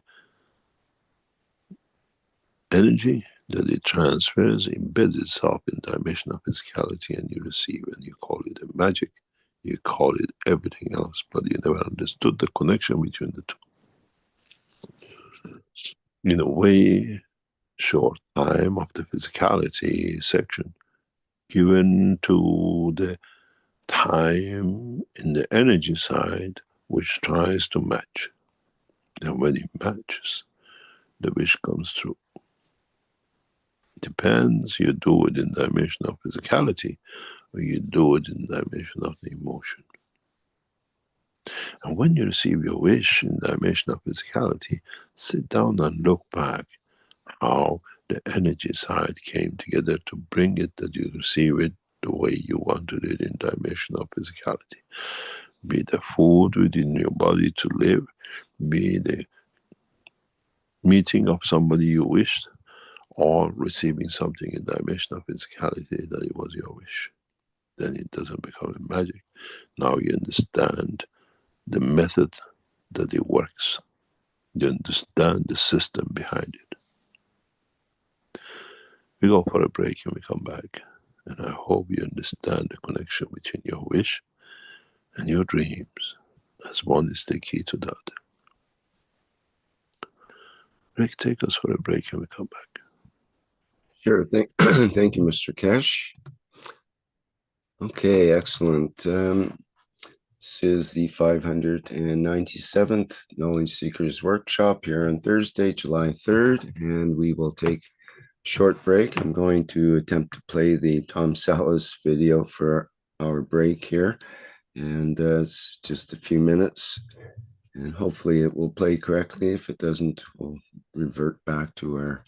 energy that it transfers, embeds itself in the dimension of physicality, and you receive, and you call it a magic, you call it everything else, but you never understood the connection between the two. In a way, short time of the physicality section given to the time in the energy side which tries to match. And when it matches, the wish comes true. Depends, you do it in the dimension of physicality or you do it in the dimension of the emotion. And when you receive your wish in the dimension of physicality, sit down and look back how the energy side came together to bring it that you receive it the way you wanted it in dimension of physicality. Be the food within your body to live, be the meeting of somebody you wished, or receiving something in dimension of physicality that it was your wish. Then it doesn't become a magic. Now you understand the method that it works. You understand the system behind it. We go for a break and we come back. And I hope you understand the connection between your wish and your dreams, as one is the key to the other. Rick, take us for a break and we come back. Sure. Thank you, Mr. Keshe. Okay, excellent. This is the 597th Knowledge Seekers Workshop here on Thursday, July 3rd, and we will take a short break. I'm going to attempt to play the Tom Salas video for our break here, and it's just a few minutes, and hopefully it will play correctly. If it doesn't, we'll revert back to our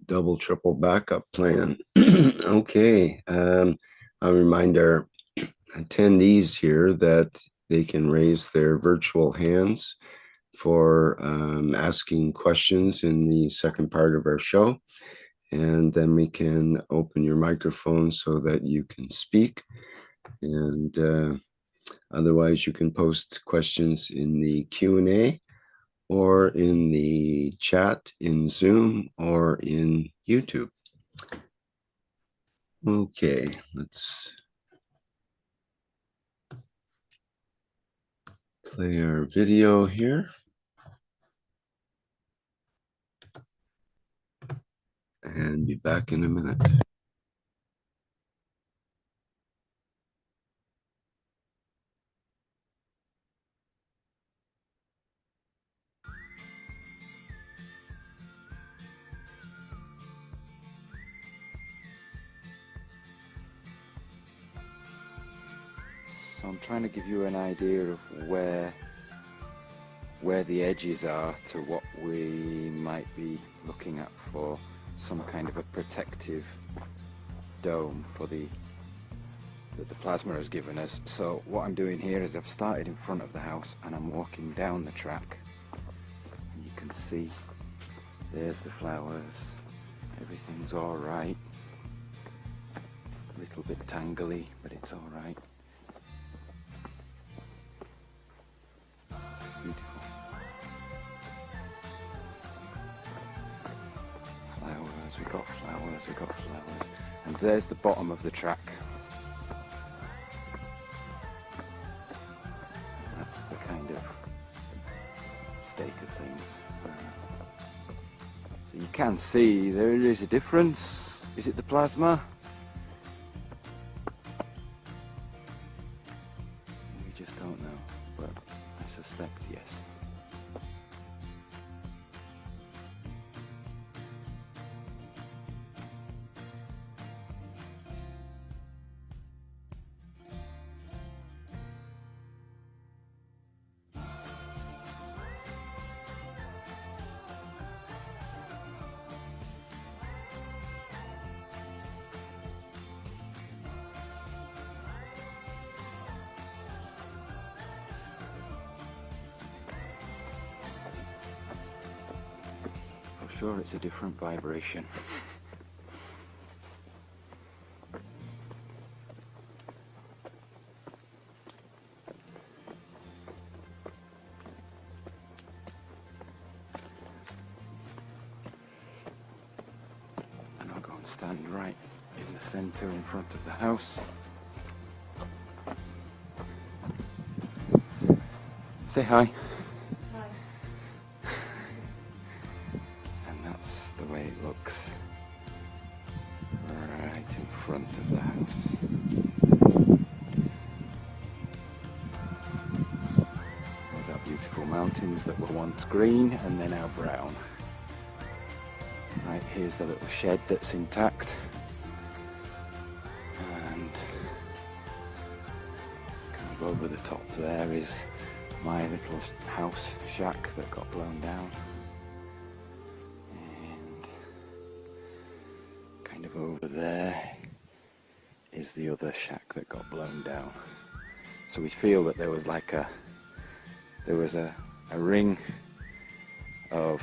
double, triple backup plan. Okay, I'll remind our attendees here that they can raise their virtual hands for asking questions in the second part of our show. And then we can open your microphone so that you can speak. And otherwise, you can post questions in the Q&A or in the chat in Zoom or in YouTube. Okay, let's play our video here. And be back in a minute. So I'm trying to give you an idea of where where the edges are to what we might be looking at for some kind of a protective dome for that the plasma has given us. So what I'm doing here is I've started in front of the house and I'm walking down the track, and you can see there's the flowers, everything's all right, a little bit tangly, but it's all right. Beautiful flowers, we got flowers, and there's the bottom of the track. That's the kind of state of things. So you can see there is a difference. Is it the plasma? We just don't know, but I suspect yes. Sure, it's a different vibration. And I'll go and stand right in the center in front of the house. Say hi. The way it looks right in front of the house. There's our beautiful mountains that were once green and then now brown. Right, here's the little shed that's intact, and kind of over the top there is my little house shack that got blown down. Over there is the other shack that got blown down. So we feel that there was a ring of,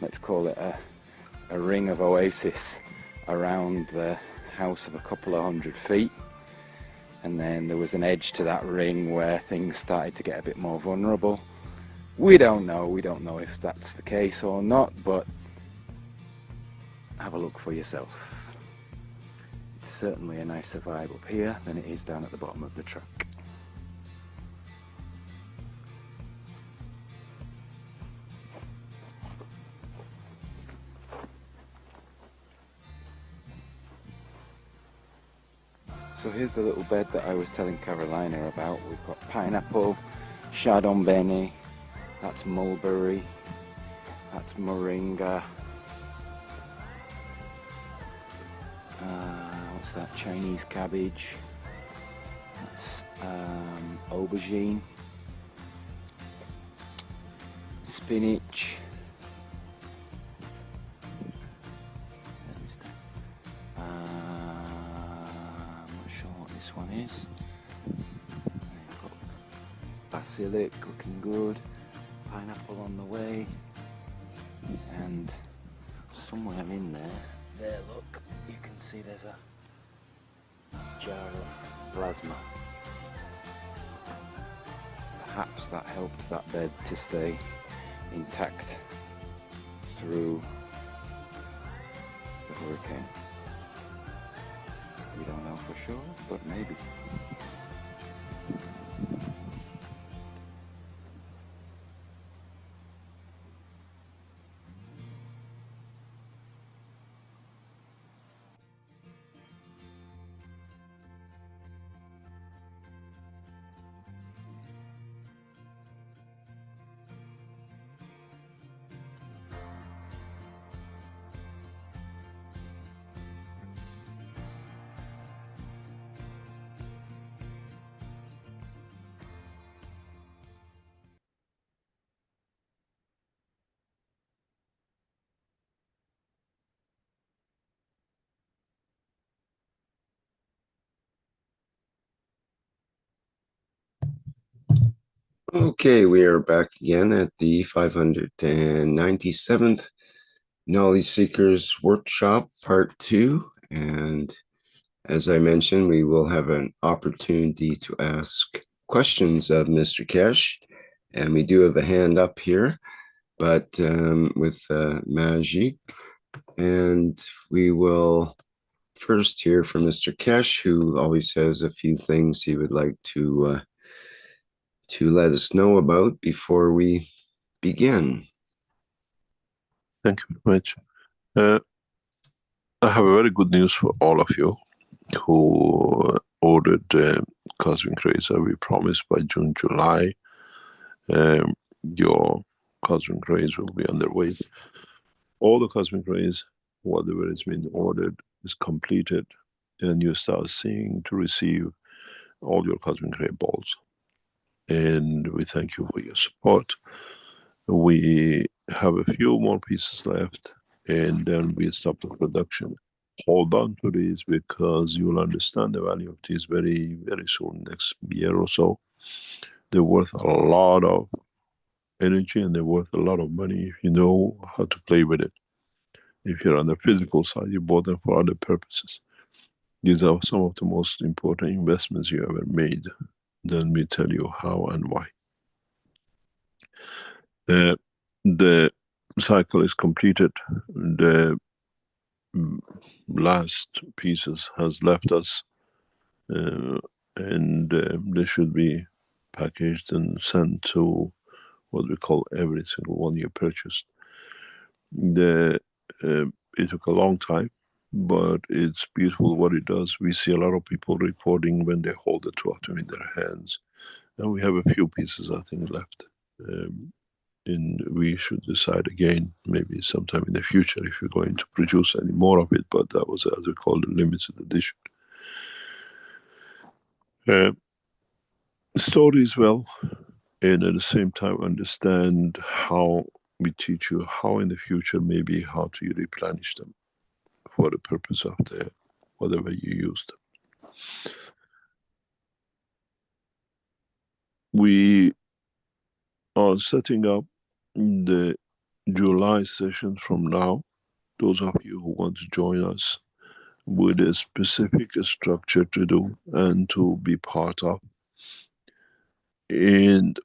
let's call it a ring of oasis around the house of a couple of 100 feet, and then there was an edge to that ring where things started to get a bit more vulnerable. We don't know if that's the case or not, but have a look for yourself. It's certainly a nicer vibe up here than it is down at the bottom of the track. So here's the little bed that I was telling Carolina about. We've got pineapple, chardonnay, that's mulberry, that's moringa. What's that? Chinese cabbage. That's aubergine. Spinach. I'm not sure what this one is. I've got basilic looking good. Pineapple on the way. And somewhere in there, look, you can see there's a jar of plasma. Perhaps that helped that bed to stay intact through the hurricane. We don't know for sure, but maybe. Okay, we are back again at the 597th Knowledge Seekers Workshop, Part 2. And as I mentioned, we will have an opportunity to ask questions of Mr. Keshe. And we do have a hand up here, but with Majik. And we will first hear from Mr. Keshe, who always has a few things he would like to let us know about before we begin. Thank you very much. I have a very good news for all of you who ordered cosmic rays that we promised by June, July. Your cosmic rays will be underway. All the cosmic rays, whatever has been ordered, is completed, and you start seeing to receive all your cosmic ray balls. And we thank you for your support. We have a few more pieces left, and then we stop the production. Hold on to these because you will understand the value of these very, very soon, next year or so. They're worth a lot of energy and they're worth a lot of money if you know how to play with it. If you're on the physical side, you bought them for other purposes. These are some of the most important investments you ever made. Then we tell you how and why. The cycle is completed. The last pieces has left us, and they should be packaged and sent to what we call every single one you purchased. It took a long time, but it's beautiful what it does. We see a lot of people reporting when they hold the two of them in their hands, and we have a few pieces I think left. And we should decide again, maybe sometime in the future, if we're going to produce any more of it, but that was, as we call it, limited edition. Stories well, and at the same time understand how we teach you how in the future maybe how to replenish them for the purpose of the whatever you used. We are setting up the July session from now. Those of you who want to join us with a specific structure to do and to be part of. And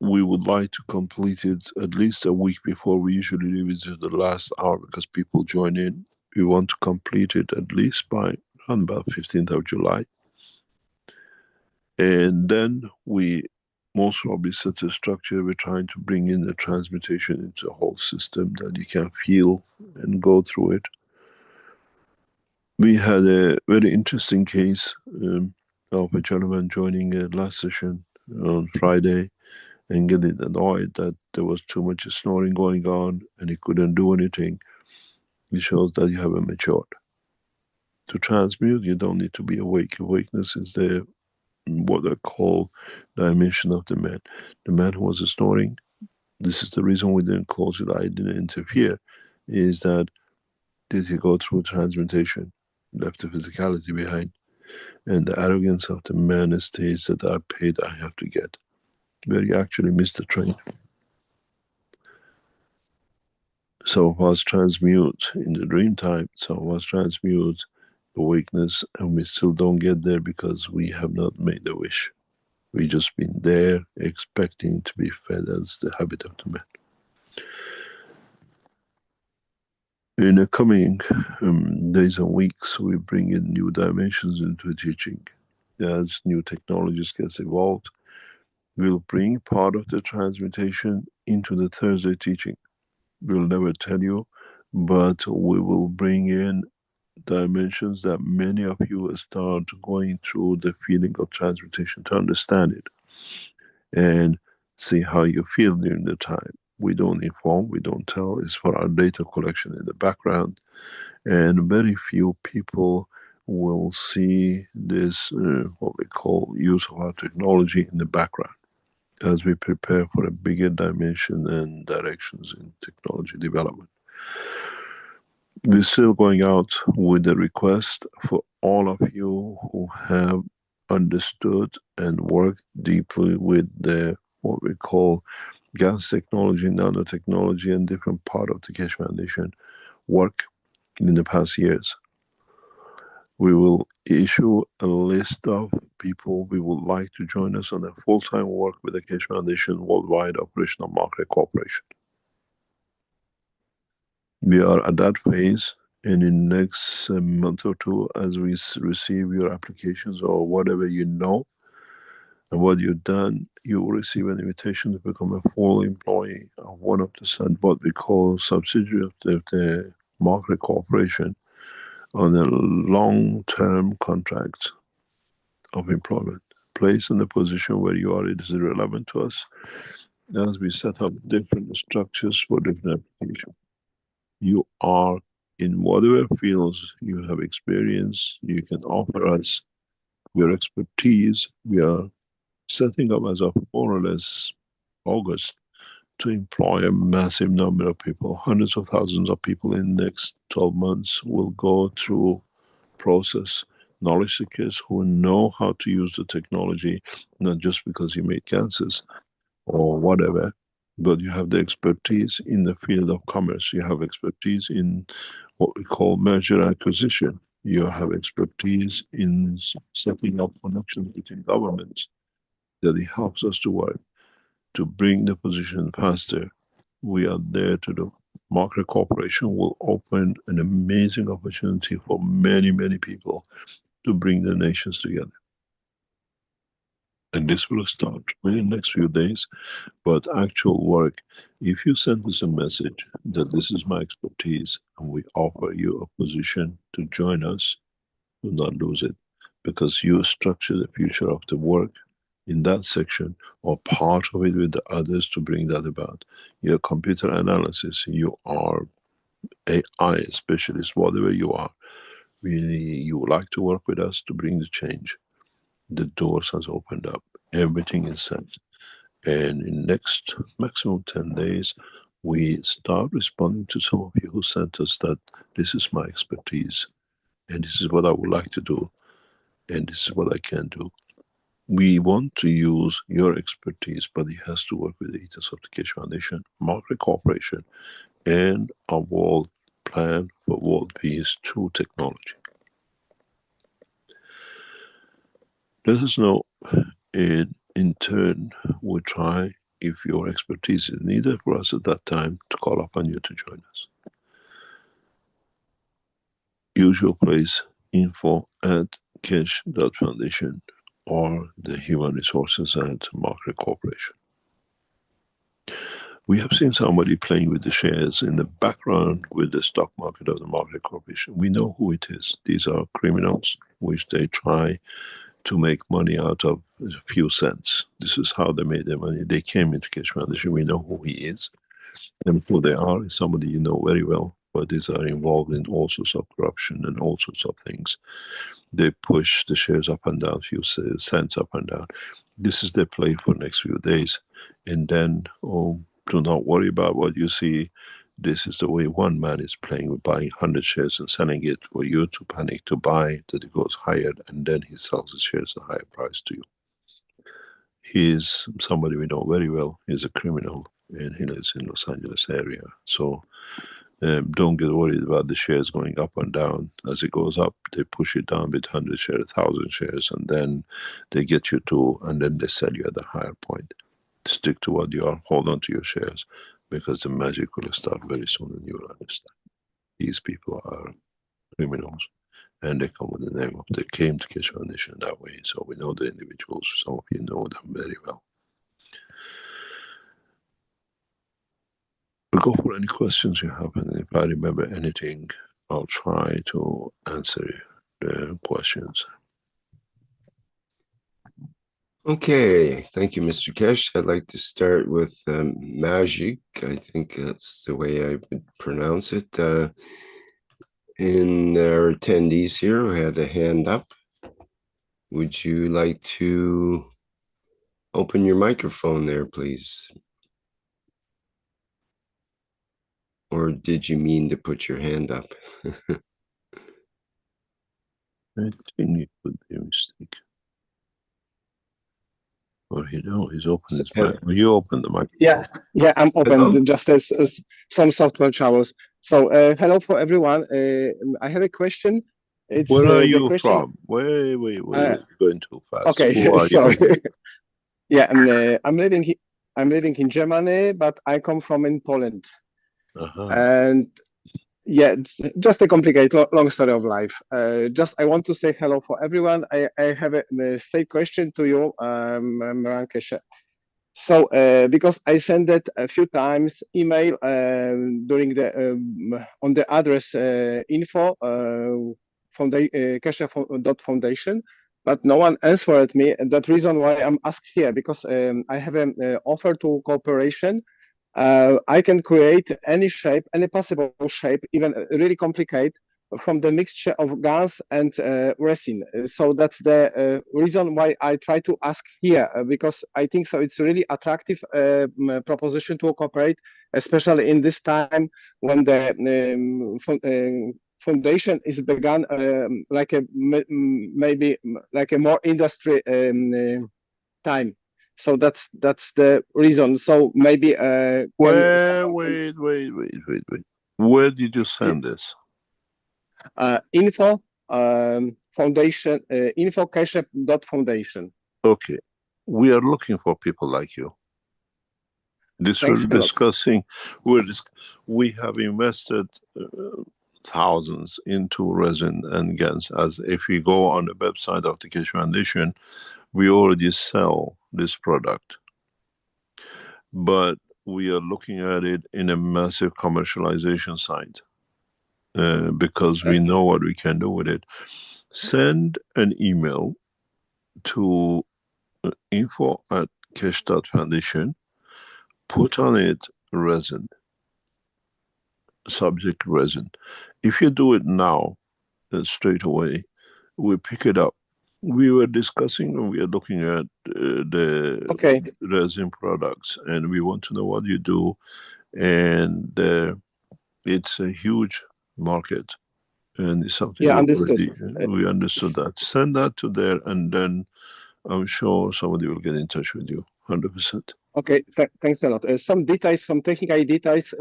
we would like to complete it at least a week before. We usually leave it to the last hour because people join in. We want to complete it at least by around about 15th of July. And then we most probably set a structure. We're trying to bring in the transmutation into a whole system that you can feel and go through it. We had a very interesting case of a gentleman joining a last session on Friday and getting annoyed that there was too much snoring going on and he couldn't do anything. It shows that you haven't matured. To transmute, you don't need to be awake. Awakeness is the what I call dimension of the man. The man who was snoring, this is the reason we didn't close it, I didn't interfere, is that did he go through transmutation, left the physicality behind, and the arrogance of the man states that I paid, I have to get, where you actually missed the train. Some of us transmute in the dream time, some of us transmute awakeness, and we still don't get there because we have not made the wish. We just been there expecting to be fed as the habit of the man. In the coming days and weeks, we bring in new dimensions into teaching. As new technologies get evolved, we'll bring part of the transmutation into the Thursday teaching. We'll never tell you, but we will bring in dimensions that many of you start going through the feeling of transmutation to understand it and see how you feel during the time. We don't inform, we don't tell, it's for our data collection in the background, and very few people will see this, what we call use of our technology in the background as we prepare for a bigger dimension and directions in technology development. We're still going out with a request for all of you who have understood and worked deeply with the what we call gas technology, nanotechnology, and different part of the Keshe Foundation work in the past years. We will issue a list of people we would like to join us on a full-time work with the Keshe Foundation worldwide operational market cooperation. We are at that phase, and in next month or two, as we receive your applications or whatever you know and what you've done, you will receive an invitation to become a full employee of one of the what we call subsidiary of the market cooperation on a long-term contract of employment. Placed in the position where you are, it is irrelevant to us as we set up different structures for different applications. You are in whatever fields you have experience, you can offer us your expertise. We are setting up as of more or less August to employ a massive number of people. Hundreds of thousands of people in the next 12 months will go through process. Knowledge seekers who know how to use the technology, not just because you made cancers or whatever, but you have the expertise in the field of commerce. You have expertise in what we call merger acquisition. You have expertise in setting up connections between governments, that it helps us to work, to bring the position faster. We are there to do. Market cooperation will open an amazing opportunity for many, many people to bring the nations together. And this will start within the next few days, but actual work, if you send us a message that this is my expertise and we offer you a position to join us, do not lose it, because you structure the future of the work in that section or part of it with the others to bring that about. You're computer analysis, you are AI specialist, whatever you are, really you would like to work with us to bring the change. The doors has opened up, everything is set. And in next maximum 10 days, we start responding to some of you who sent us that this is my expertise, and this is what I would like to do, and this is what I can do. We want to use your expertise, but it has to work with the ethos of the Keshe Foundation, market cooperation, and a world plan for world peace through technology. Let us know, and in turn, we'll try, if your expertise is needed for us at that time, to call upon you to join us. Usual place, info@keshe.foundation or the human resources and market cooperation. We have seen somebody playing with the shares in the background with the stock market of the market corporation. We know who it is. These are criminals, which they try to make money out of a few cents. This is how they made their money. They came into Keshe Foundation. We know who he is and who they are. Is somebody you know very well, but these are involved in all sorts of corruption and all sorts of things. They push the shares up and down, few cents up and down. This is their play for the next few days. And then, do not worry about what you see. This is the way one man is playing with buying 100 shares and selling it for you to panic to buy, that it goes higher, and then he sells the shares at a higher price to you. He is somebody we know very well. He's a criminal and he lives in Los Angeles area. So don't get worried about the shares going up and down. As it goes up, they push it down with 100 shares, 1,000 shares, and then they get you to, and then they sell you at a higher point. Stick to what you are, hold on to your shares, because the magic will start very soon and you will understand. These people are criminals and they come with the name of, they came to Keshe Foundation that way. So we know the individuals, some of you know them very well. We'll go for any questions you have, and if I remember anything, I'll try to answer the questions. Okay, thank you, Mr. Keshe. I'd like to start with Magic. I think that's the way I would pronounce it. In our attendees here who had a hand up, would you like to open your microphone there, please? Or did you mean to put your hand up? I think it could be a mistake. Or he don't. He's open his Yeah. mic. You open the mic. Yeah, I'm Hello? open just as some software troubles. So, hello for everyone. I have a question. It's Where are the you question. from? Wait. Uh, You're going too fast. okay, Who are sorry. you? Yeah, I'm living in Germany, but I come from in Poland. Uh-huh. And yeah, it's just a complicated long story of life. Just I want to say hello for everyone. I have a straight question to you, Mehran Keshe. So, because I sent it a few times email during the on the address info from the Foundation, but no one answered me. And that reason why I'm asked here, because I have an offer to cooperation. I can create any shape, any possible shape, even really complicated, from the mixture of gas and resin. So that's the reason why I try to ask here, because I think so it's really attractive proposition to cooperate, especially in this time when the foundation is begun like a maybe like a more industry time. So that's the reason. So maybe can someone Wait. Where did you send this? info foundation info Keshe.foundation. Okay. We are looking for people like you. Thanks a lot. We have invested thousands into resin and GANs. As if you go on the website of the Keshe Foundation, we already sell this product. But we are looking at it in a massive commercialization side because we know what we can do with it. Send an email to info@keshe.foundation. Put on it resin, subject resin. If you do it now, straight away, we pick it up. We were discussing and we are looking at the resin products, and we want to know what you do. And it's a huge market, and it's something we understood that. Send that to there, and then I'm sure somebody will get in touch with you. 100%. Okay, thanks a lot. Some details, some technical details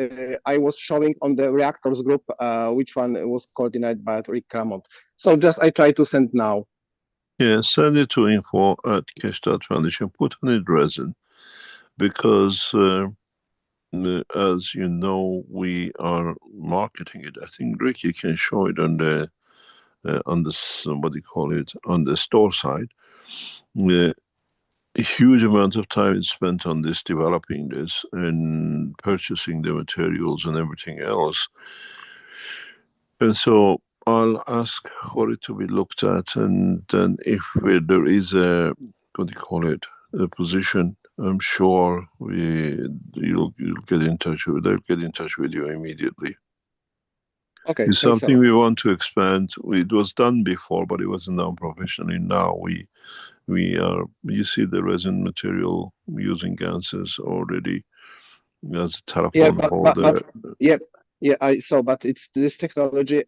I was showing on the reactors group, which one was coordinated by Rick Cramont. So just I try to send now. Yeah, send it to info@keshe.foundation. Put on it resin, because as you know, we are marketing it. I think Rick, you can show it on the what do you call it, on the store side. A huge amount of time is spent on this, developing this and purchasing the materials and everything else. And so I'll ask for it to be looked at, and then if there is a, what do you call it, a position, I'm sure you'll get in touch with, they'll get in touch with you immediately. Okay, it's something we want to expand. It was done before, but it wasn't done professionally. Now we are, you see the resin material using gases already as a telephone holder. I saw, but it's this technology,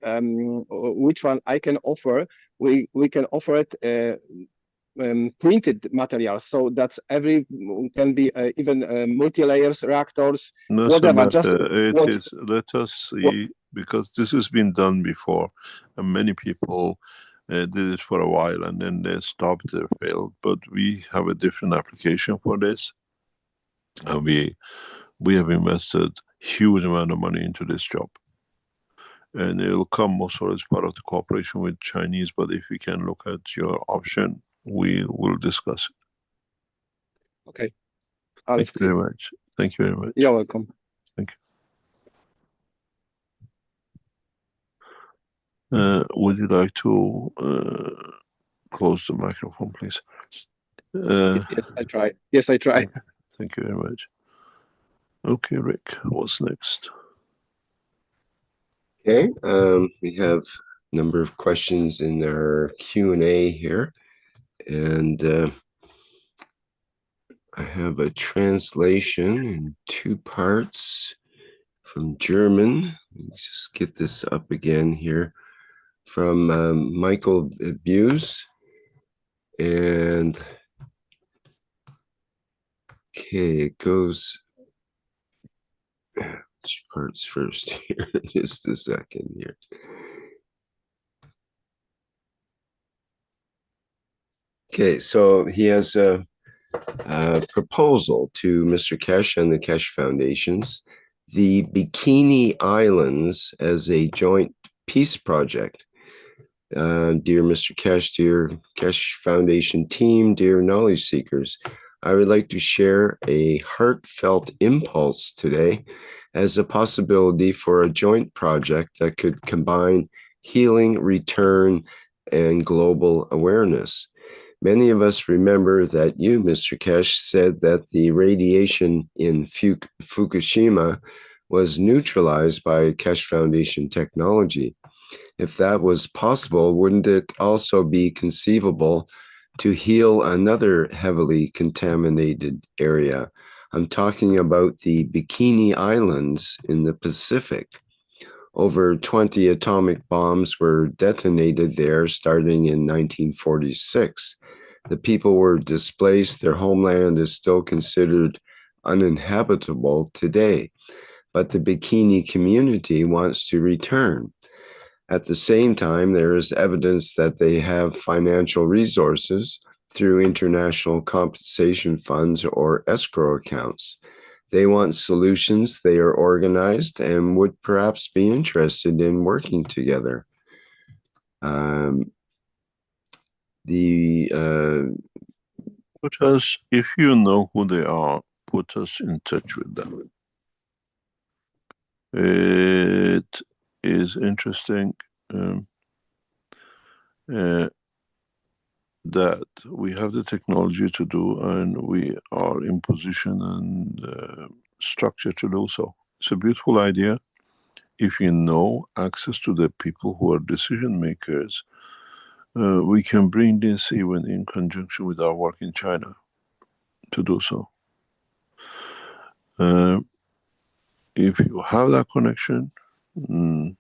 which one I can offer. We can offer it printed materials, so that's can be even multi-layers reactors, whatever. Let us see, because this has been done before, and many people did it for a while and then they stopped, they failed. But we have a different application for this, and we have invested huge amount of money into this job, and it will come also as part of the cooperation with Chinese. But if we can look at your option, we will discuss it. Okay. Thank you very much. Thank you very much. You're welcome. Thank you. Would you like to close the microphone, please? Yes, I try. Yes, I try. Thank you very much. Okay, Rick, what's next? Okay, we have a number of questions in our Q&A here, and I have a translation in 2 parts from German. Let's just get this up again here, from Michael Buse. And Okay, it goes. Which part's first here? Just a second here. Okay, so he has a proposal to Mr. Keshe and the Keshe Foundations, the Bikini Islands as a joint peace project. Dear Mr. Keshe, dear Keshe Foundation team, dear knowledge seekers, I would like to share a heartfelt impulse today as a possibility for a joint project that could combine healing, return, and global awareness. Many of us remember that you, Mr. Keshe, said that the radiation in Fukushima was neutralized by Keshe Foundation technology. If that was possible, wouldn't it also be conceivable to heal another heavily contaminated area? I'm talking about the Bikini Islands in the Pacific. Over 20 atomic bombs were detonated there starting in 1946. The people were displaced. Their homeland is still considered uninhabitable today, but the Bikini community wants to return. At the same time, there is evidence that they have financial resources through international compensation funds or escrow accounts. They want solutions, they are organized, and would perhaps be interested in working together. Put us, if you know who they are, put us in touch with them. It is interesting that we have the technology to do, and we are in position and structure to do so. It's a beautiful idea. If you know access to the people who are decision makers, we can bring this even in conjunction with our work in China to do so. If you have that connection, we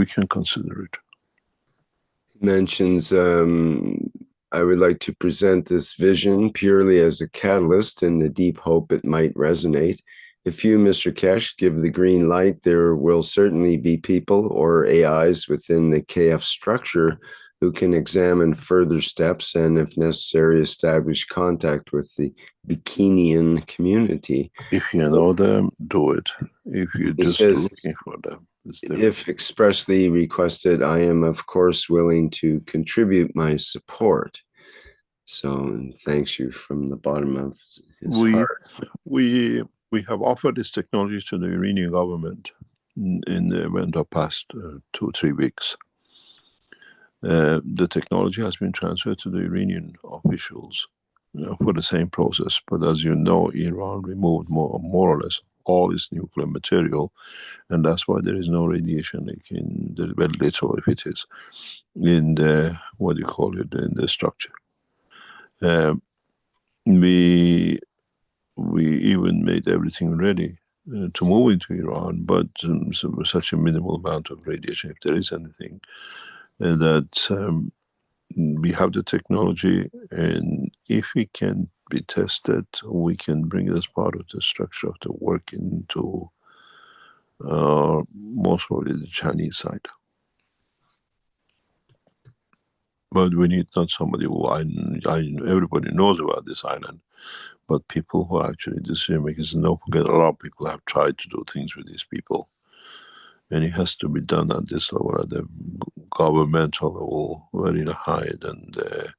can consider it. Mentions I would like to present this vision purely as a catalyst in the deep hope it might resonate. If you, Mr. Keshe, give the green light, there will certainly be people or AIs within the KF structure who can examine further steps and, if necessary, establish contact with the Bikinian community. If you know them, do it. If you're just looking for them, if expressly requested, I am, of course, willing to contribute my support. So, thanks you from the bottom of his heart. We have offered this technology to the Iranian government in the event of past 2-3 weeks. The technology has been transferred to the Iranian officials for the same process. But as you know, Iran removed more or less all its nuclear material, and that's why there is no radiation leak in the, very little, if it is, in the, what do you call it, in the structure. We even made everything ready to move into Iran, but such a minimal amount of radiation, if there is anything, that we have the technology, and if it can be tested, we can bring it as part of the structure of the work into most probably the Chinese side. But we need not somebody who everybody knows about this island, but people who are actually decision makers. And don't forget, a lot of people have tried to do things with these people, and it has to be done at this level, at the governmental level, very high than the,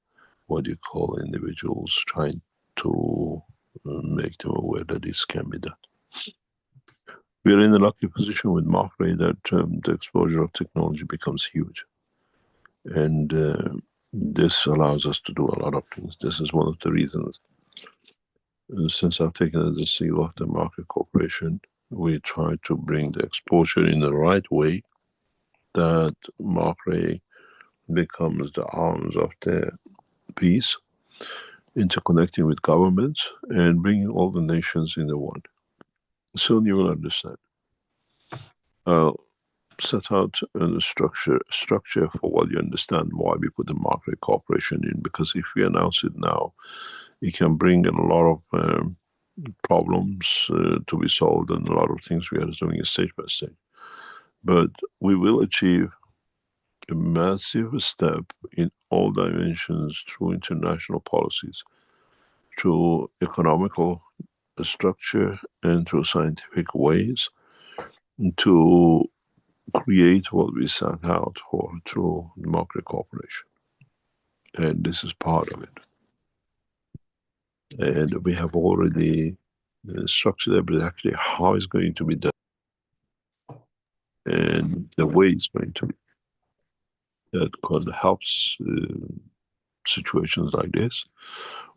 what you call, individuals trying to make them aware that this can be done. We are in a lucky position with Mehran that the exposure of technology becomes huge, and this allows us to do a lot of things. This is one of the reasons. Since I've taken the CEO of the Market Corporation, we try to bring the exposure in the right way, that Mehran becomes the arms of the peace, interconnecting with governments and bringing all the nations in the one. Soon you will understand. I'll set out a structure for what you understand why we put the Market Corporation in, because if we announce it now, it can bring in a lot of problems to be solved, and a lot of things we are doing stage by stage. But we will achieve a massive step in all dimensions through international policies, through economical structure, and through scientific ways to create what we set out for through democratic cooperation. And this is part of it. And we have already structured everything, actually how it's going to be done and the way it's going to be. That could help situations like this,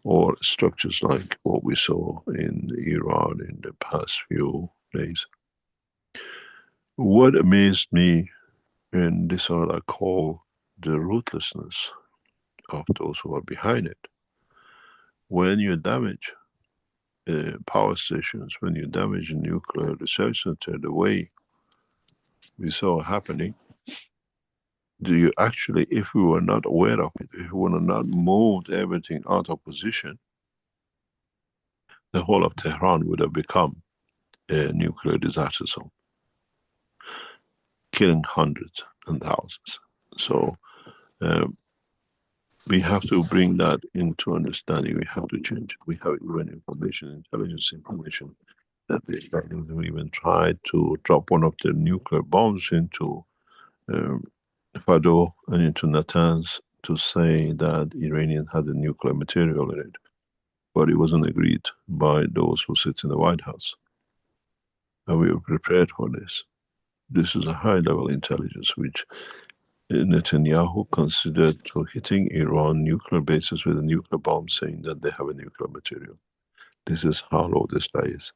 or structures like what we saw in Iran in the past few days. What amazed me, and this is what I call the ruthlessness of those who are behind it, when you damage power stations, when you damage a nuclear research center the way we saw happening, do you actually, if we were not aware of it, if we would have not moved everything out of position, the whole of Tehran would have become a nuclear disaster zone, killing hundreds and thousands. So we have to bring that into understanding. We have to change it. We have even intelligence information, that they even tried to drop one of the nuclear bombs into Fado and into Natanz to say that Iranian had the nuclear material in it. But it wasn't agreed by those who sit in the White House. And we were prepared for this. This is a high-level intelligence which Netanyahu considered to hitting Iran nuclear bases with a nuclear bomb, saying that they have a nuclear material. This is how low this guy is.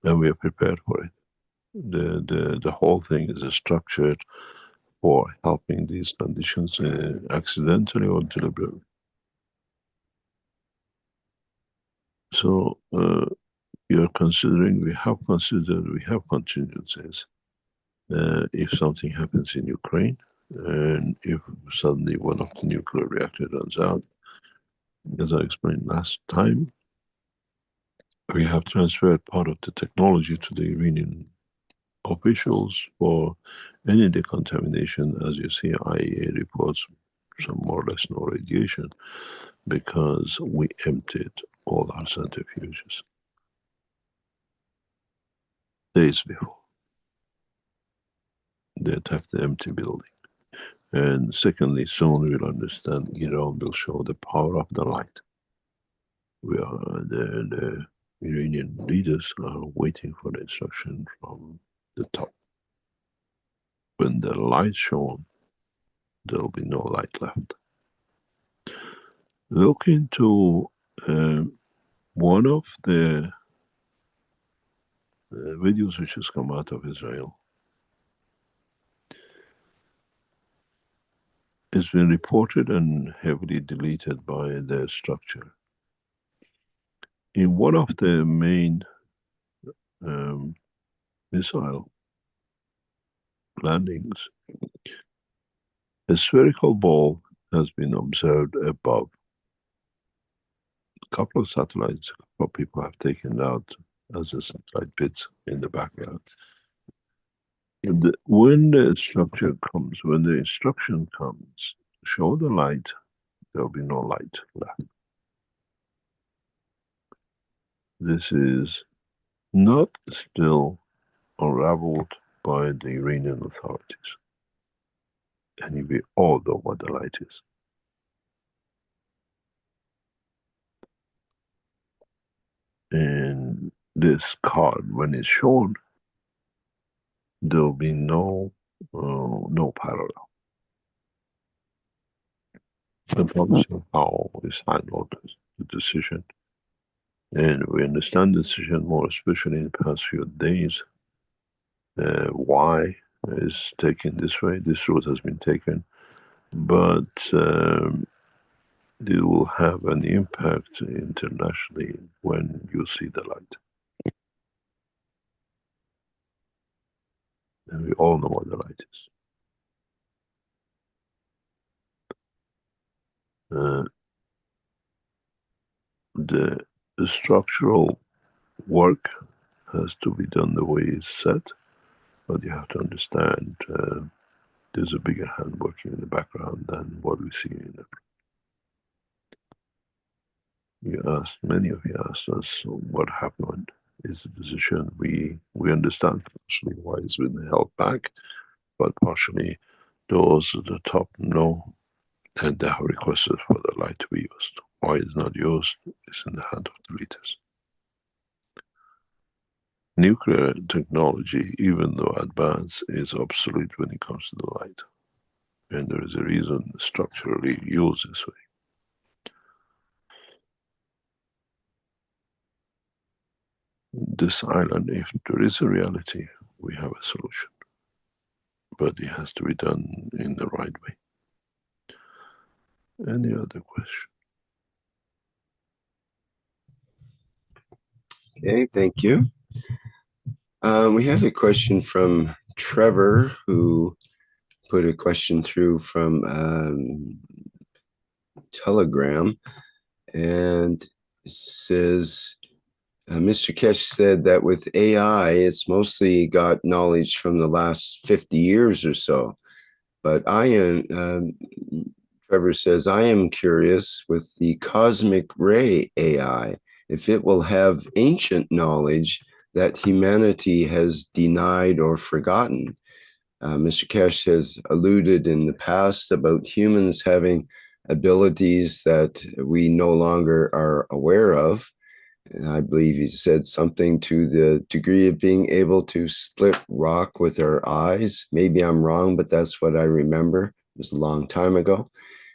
And we are prepared for it. The whole thing is structured for helping these conditions accidentally or deliberately. So you're considering, we have considered, we have contingencies. If something happens in Ukraine, and if suddenly one of the nuclear reactors runs out, as I explained last time, we have transferred part of the technology to the Iranian officials for any decontamination. As you see, IAEA reports some more or less no radiation, because we emptied all our centrifuges days before they attacked the empty building. And secondly, soon we'll understand, Iran will show the power of the light. We are the Iranian leaders are waiting for the instruction from the top. When the light shown, there'll be no light left. Look into one of the videos which has come out of Israel. It's been reported and heavily deleted by the structure. In one of the main missile landings, a spherical ball has been observed above. A couple of satellites, a couple of people have taken out as a satellite bits in the background. And when the structure comes, when the instruction comes, show the light, there'll be no light left. This is not still unraveled by the Iranian authorities. And we all know what the light is. And this card, when it's shown, there'll be no parallel. And obviously how is handled the decision. And we understand the decision more, especially in the past few days, why is taken this way, this route has been taken, but it will have an impact internationally when you see the light. And we all know what the light is. the structural work has to be done the way it's set, but you have to understand there's a bigger hand working in the background than what we see in the. Many of you asked us what happened. Is the decision we understand partially why it's been held back, but partially those at the top know, and they have requested for the light to be used. Why it's not used is in the hand of the leaders. Nuclear technology, even though advanced, is obsolete when it comes to the light. And there is a reason structurally used this way. This island, if there is a reality, we have a solution. But it has to be done in the right way. Any other question? Okay, thank you. We have a question from Trevor, who put a question through from Telegram, and says, Mr. Keshe said that with AI, it's mostly got knowledge from the last 50 years or so. But Trevor says, I am curious with the cosmic ray AI, if it will have ancient knowledge that humanity has denied or forgotten. Mr. Keshe has alluded in the past about humans having abilities that we no longer are aware of. And I believe he said something to the degree of being able to split rock with our eyes. Maybe I'm wrong, but that's what I remember. It was a long time ago.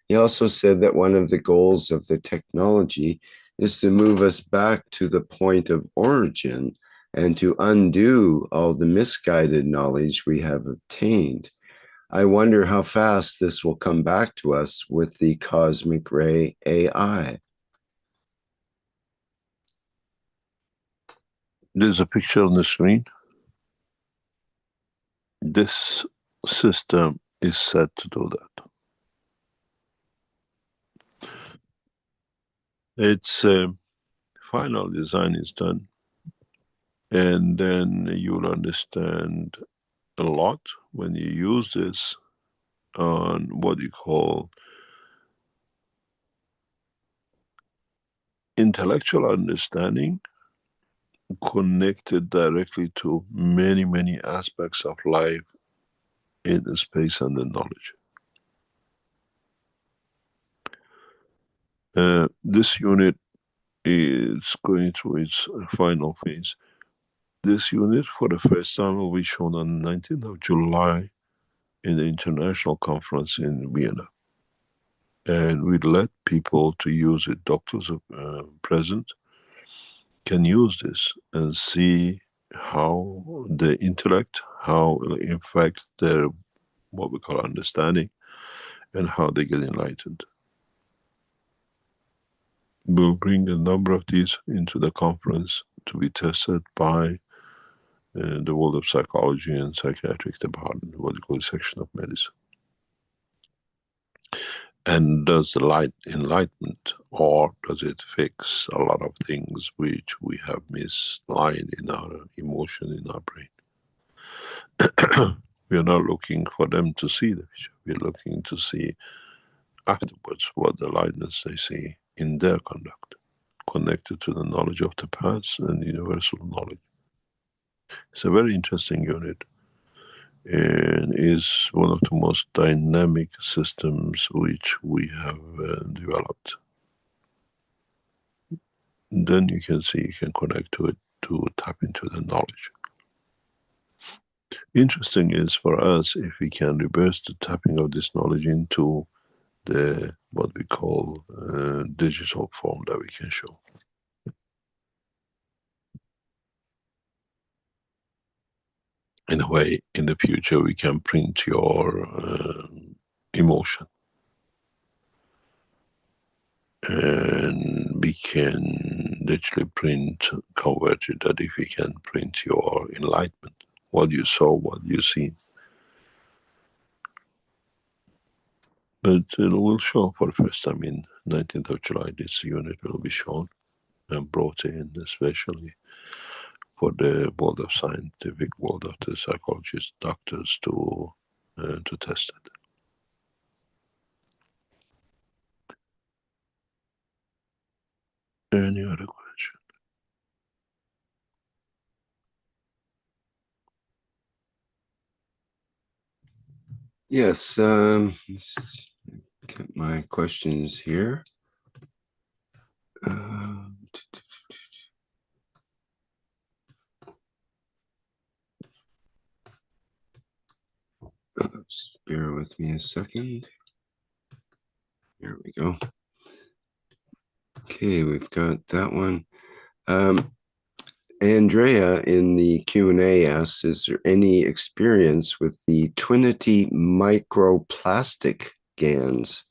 He also said that one of the goals of the technology is to move us back to the point of origin and to undo all the misguided knowledge we have obtained. I wonder how fast this will come back to us with the cosmic ray AI. There's a picture on the screen. This system is set to do that. Its final design is done, and then you'll understand a lot when you use this on what you call intellectual understanding connected directly to many, many aspects of life in the space and the knowledge. This unit is going through its final phase. This unit, for the first time, will be shown on the 19th of July in the international conference in Vienna. And we let people to use it, doctors present, can use this and see how the intellect, how it affects their, what we call understanding, and how they get enlightened. We'll bring a number of these into the conference to be tested by the world of psychology and psychiatric department, what we call a section of medicine. And does the light enlightenment, or does it fix a lot of things which we have misaligned in our emotion, in our brain? We are not looking for them to see the vision. We are looking to see afterwards what the lightness they see in their conduct, connected to the knowledge of the past and universal knowledge. It's a very interesting unit, and is one of the most dynamic systems which we have developed. Then you can see, you can connect to it to tap into the knowledge. Interesting is for us if we can reverse the tapping of this knowledge into the what we call digital form that we can show. In a way, in the future, we can print your emotion. And we can literally convert it, that if we can print your enlightenment, what you saw, what you see. But it will show for the first time in 19th of July, this unit will be shown. and brought in, especially for the world of scientific world of the psychologists, doctors to test it. Any other question? Yes, let's get my questions here. Just bear with me a second. There we go. Okay, we've got that one. Andrea in the Q&A asks, is there any experience with the Twinity microplastic GANs?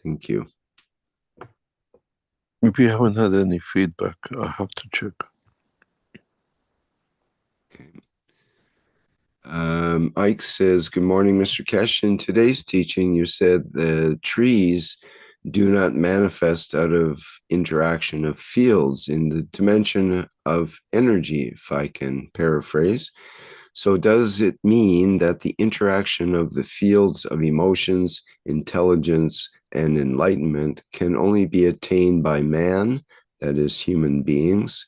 Thank you. If you haven't had any feedback, I have to check. Okay. Ike says, good morning, Mr. Keshe. In today's teaching, you said the trees do not manifest out of interaction of fields in the dimension of energy, if I can paraphrase. So does it mean that the interaction of the fields of emotions, intelligence, and enlightenment can only be attained by man, that is, human beings?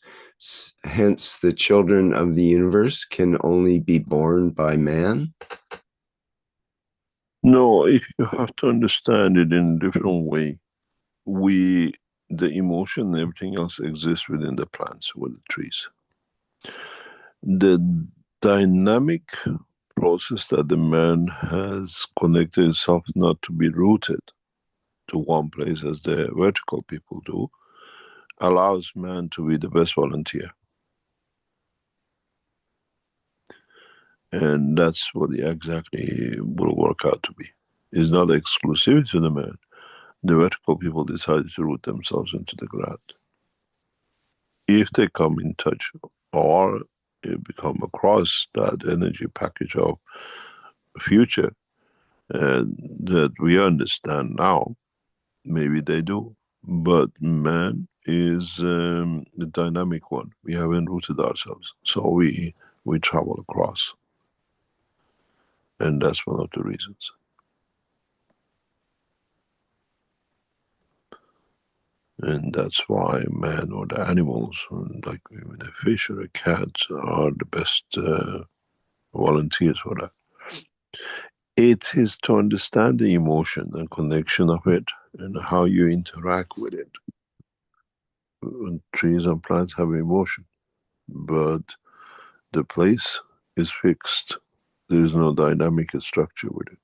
Hence, the children of the universe can only be born by man? No, if you have to understand it in a different way. The emotion and everything else exists within the plants, with the trees. The dynamic process that the man has connected himself not to be rooted to one place as the vertical people do, allows man to be the best volunteer. And that's what he exactly will work out to be. It's not exclusive to the man. The vertical people decided to root themselves into the ground. If they come in touch or become across that energy package of future that we understand now, maybe they do. But man is the dynamic one. We haven't rooted ourselves, so we travel across, and that's one of the reasons. And that's why man or the animals, like the fish or the cats, are the best volunteers for that. It is to understand the emotion and connection of it and how you interact with it. Trees and plants have emotion, but the place is fixed. There is no dynamic structure with it.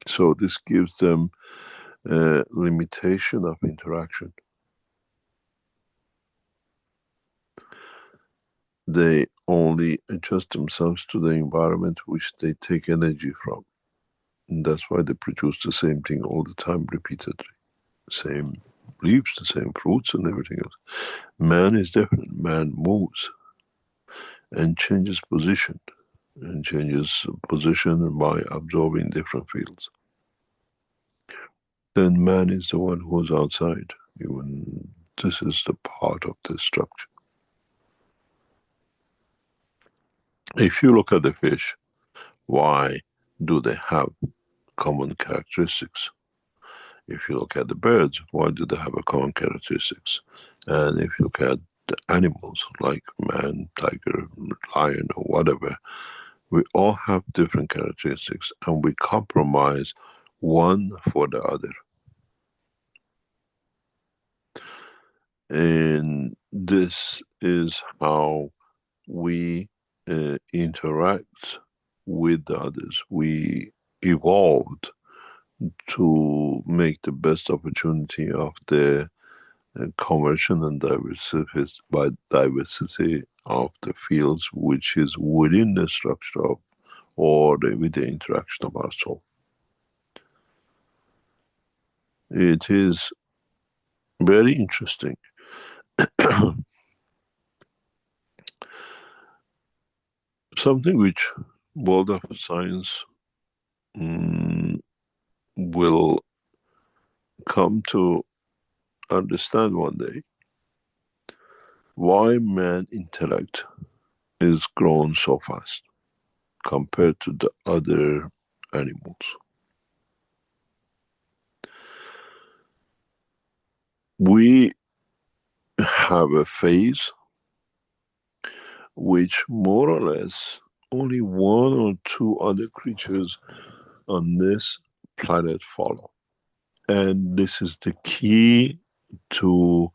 So this gives them a limitation of interaction. They only adjust themselves to the environment which they take energy from. And that's why they produce the same thing all the time, repeatedly. Same leaves, the same fruits and everything else. Man is different. Man moves and changes position. And changes position by absorbing different fields. Then man is the one who's outside. Even this is the part of the structure. If you look at the fish, why do they have common characteristics? If you look at the birds, why do they have a common characteristics? And if you look at the animals like man, tiger, lion, or whatever, we all have different characteristics and we compromise one for the other. And this is how we interact with the others. We evolved to make the best opportunity of the conversion and diversity of the fields which is within the structure of, or with the interaction of our soul. It is very interesting. Something which world of science will come to understand one day why man intellect is grown so fast compared to the other animals. We have a phase which more or less only one or two other creatures on this planet follow. And this is the key to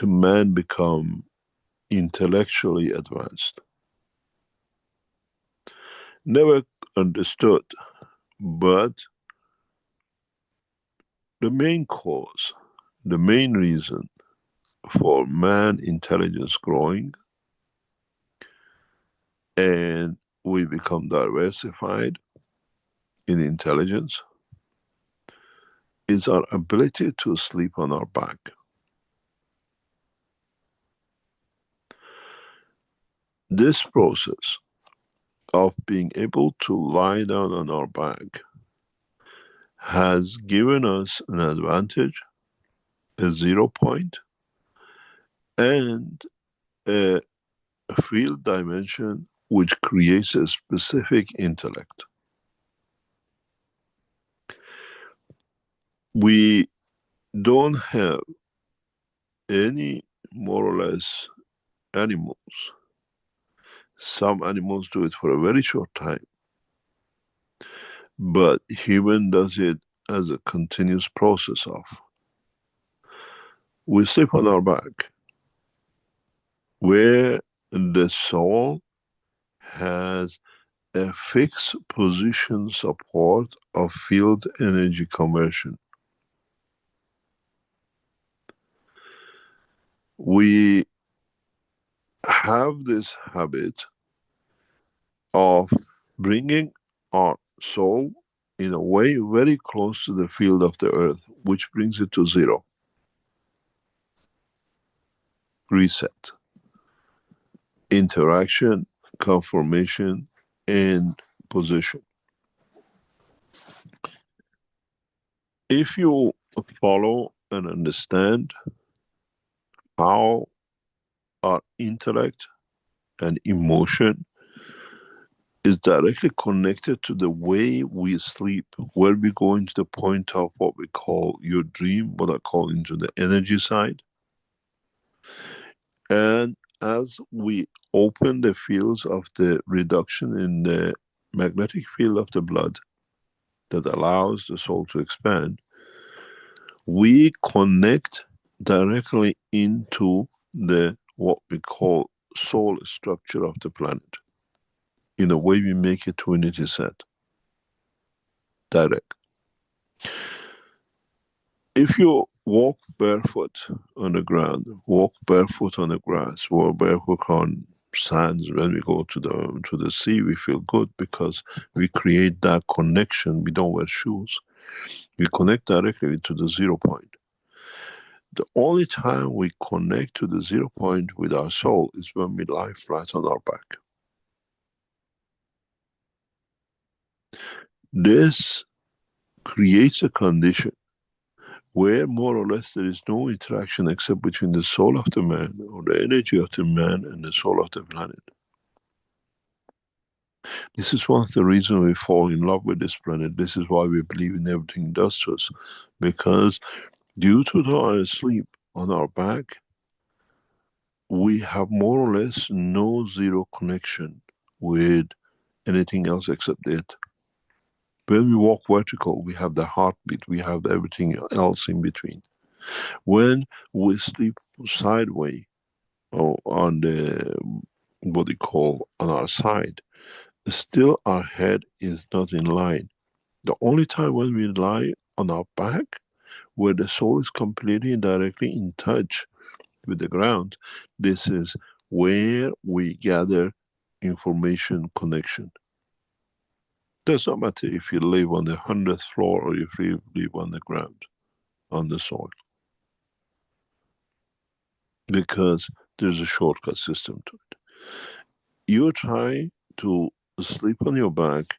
man become intellectually advanced. Never understood, but the main cause, the main reason for man intelligence growing and we become diversified in intelligence is our ability to sleep on our back. This process of being able to lie down on our back has given us an advantage, a 0 point, and a field dimension which creates a specific intellect. We don't have any more or less animals. Some animals do it for a very short time, but human does it as a continuous process of. We sleep on our back, where the soul has a fixed position support of field energy conversion. We have this habit of bringing our soul in a way very close to the field of the earth, which brings it to 0. Reset. Interaction, conformation, and position. If you follow and understand how our intellect and emotion is directly connected to the way we sleep, where we go into the point of what we call your dream, what I call into the energy side. And as we open the fields of the reduction in the magnetic field of the blood that allows the soul to expand, we connect directly into the what we call soul structure of the planet. In a way we make it to unity set. Direct. If you walk barefoot on the ground, walk barefoot on the grass, walk barefoot on sands, when we go to the sea, we feel good because we create that connection. We don't wear shoes. We connect directly to the 0 point. The only time we connect to the 0 point with our soul is when we lie flat on our back. This creates a condition where more or less there is no interaction except between the soul of the man or the energy of the man and the soul of the planet. This is one of the reasons we fall in love with this planet. This is why we believe in everything it does to us. Because due to our sleep on our back, we have more or less no 0 connection with anything else except it. When we walk vertical, we have the heartbeat, we have everything else in between. When we sleep sideways, or on the, what you call, on our side, still our head is not in line. The only time when we lie on our back, where the soul is completely and directly in touch with the ground, this is where we gather information connection. Does not matter if you live on the 100th floor or if you live on the ground, on the soil. Because there's a shortcut system to it. You try to sleep on your back,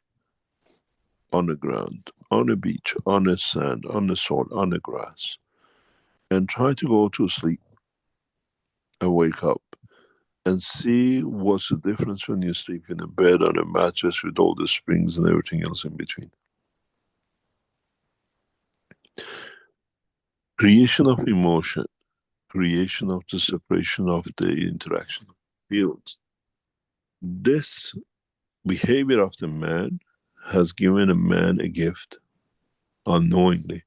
on the ground, on the beach, on the sand, on the soil, on the grass. and try to go to sleep and wake up and see what's the difference when you sleep in a bed on a mattress with all the springs and everything else in between. Creation of emotion, creation of the separation of the interaction of fields. This behavior of the man has given a man a gift unknowingly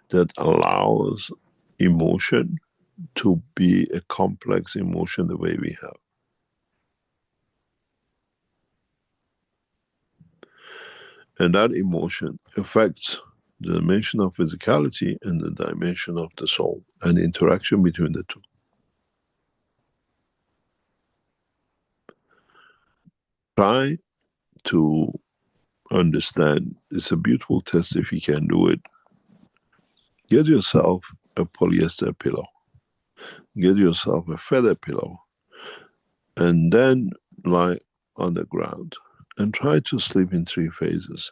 that allows emotion to be a complex emotion the way we have. And that emotion affects the dimension of physicality and the dimension of the soul and interaction between the two. Try to understand. It's a beautiful test if you can do it. Get yourself a polyester pillow. Get yourself a feather pillow. And then lie on the ground and try to sleep in 3 phases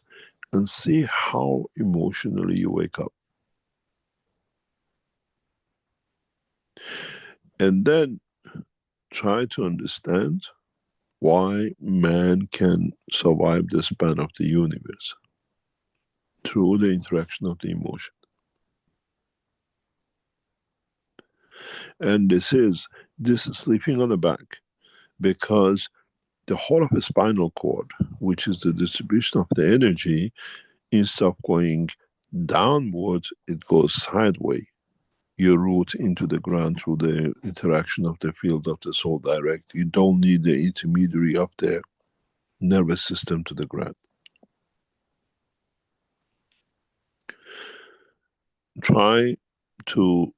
and see how emotionally you wake up. And then try to understand why man can survive the span of the universe through the interaction of the emotion. And this is sleeping on the back, because the whole of the spinal cord, which is the distribution of the energy, instead of going downwards, it goes sideways. Your root into the ground through the interaction of the field of the soul direct. You don't need the intermediary of the nervous system to the ground. Try to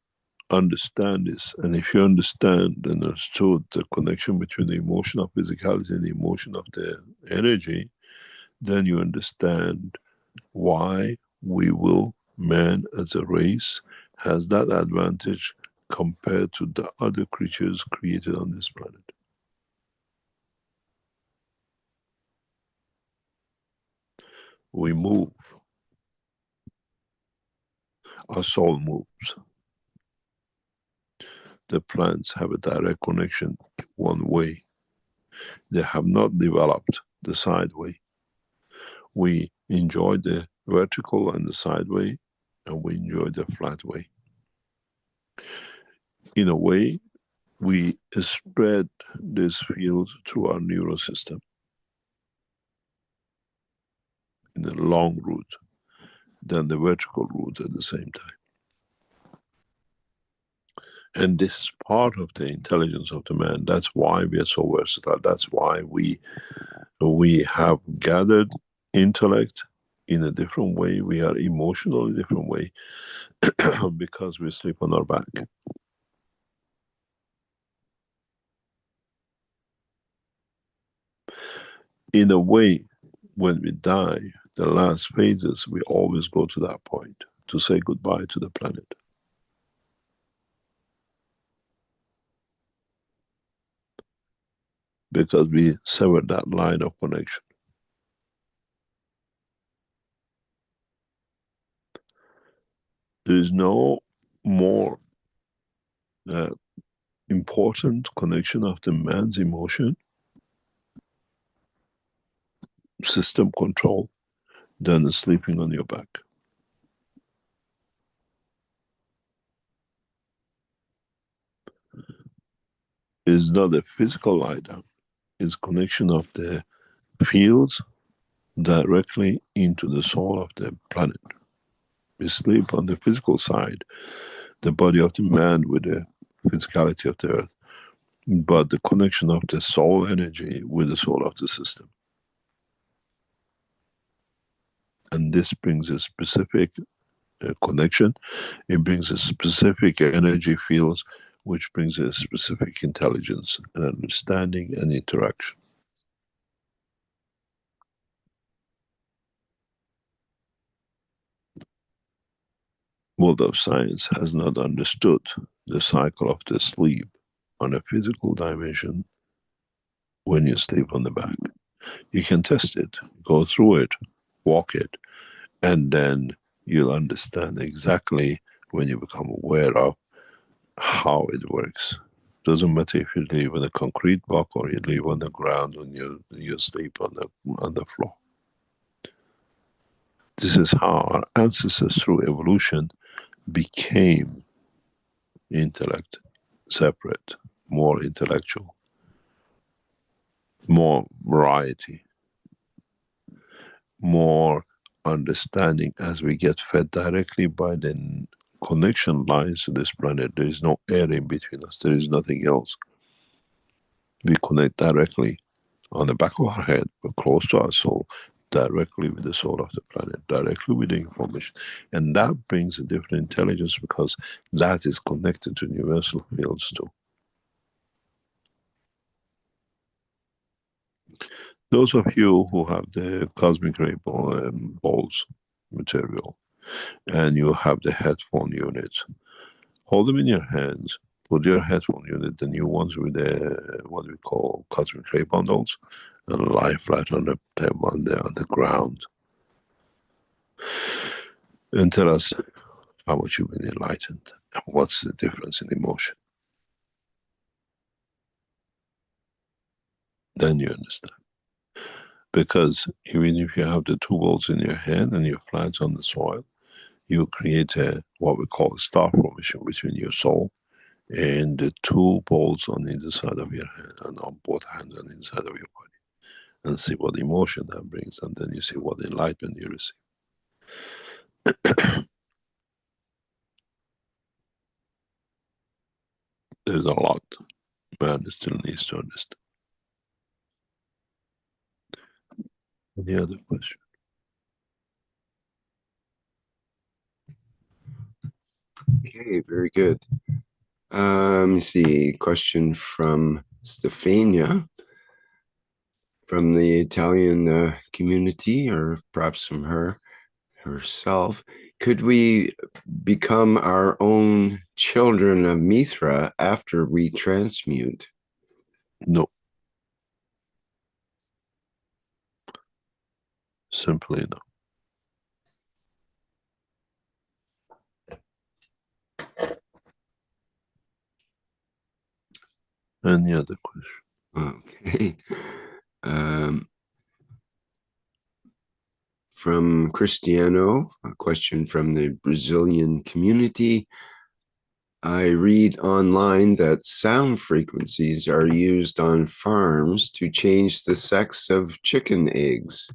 understand this, and if you understand and understood the connection between the emotion of physicality and the emotion of the energy, then you understand why man as a race has that advantage compared to the other creatures created on this planet. We move. Our soul moves. The plants have a direct connection one way. They have not developed the side way. We enjoy the vertical and the side way, and we enjoy the flat way. In a way, we spread this field through our neural system in a long route than the vertical route at the same time. And this is part of the intelligence of the man. That's why we are so versatile. That's why we have gathered intellect in a different way. We are emotional in a different way because we sleep on our back. In a way, when we die, the last phases, we always go to that point to say goodbye to the planet. Because we severed that line of connection. There is no more important connection of the man's emotion system control than sleeping on your back. It's not a physical lie down. It's connection of the fields directly into the soul of the planet. We sleep on the physical side, the body of the man with the physicality of the earth, but the connection of the soul energy with the soul of the system. And this brings a specific connection. It brings a specific energy fields, which brings a specific intelligence and understanding and interaction. World of science has not understood the cycle of the sleep on a physical dimension when you sleep on the back. You can test it, go through it, walk it, and then you'll understand exactly when you become aware of how it works. Doesn't matter if you live in a concrete block or you live on the ground and you sleep on the floor. This is how our ancestors through evolution became intellect, separate, more intellectual, more variety, more understanding as we get fed directly by the connection lines to this planet. There is no air in between us. There is nothing else. We connect directly on the back of our head, but close to our soul, directly with the soul of the planet, directly with the information. And that brings a different intelligence because that is connected to universal fields too. Those of you who have the cosmic ray balls material and you have the headphone units, hold them in your hands, put your headphone unit, the new ones with the what we call cosmic ray bundles, and lie flat on the ground. And tell us how much you've been enlightened and what's the difference in emotion. Then you understand. Because even if you have the two balls in your hand and you're flat on the soil, you create what we call a star formation between your soul and the two balls on either side of your hand and on both hands on the inside of your body. And see what emotion that brings, and then you see what enlightenment you receive. There's a lot man still needs to understand. Any other question? Okay, very good. Let me see. Question from Stefania from the Italian community, or perhaps from herself. Could we become our own children of Mithra after we transmute? No. Simply no. Any other question? Okay. From Cristiano, a question from the Brazilian community. I read online that sound frequencies are used on farms to change the sex of chicken eggs.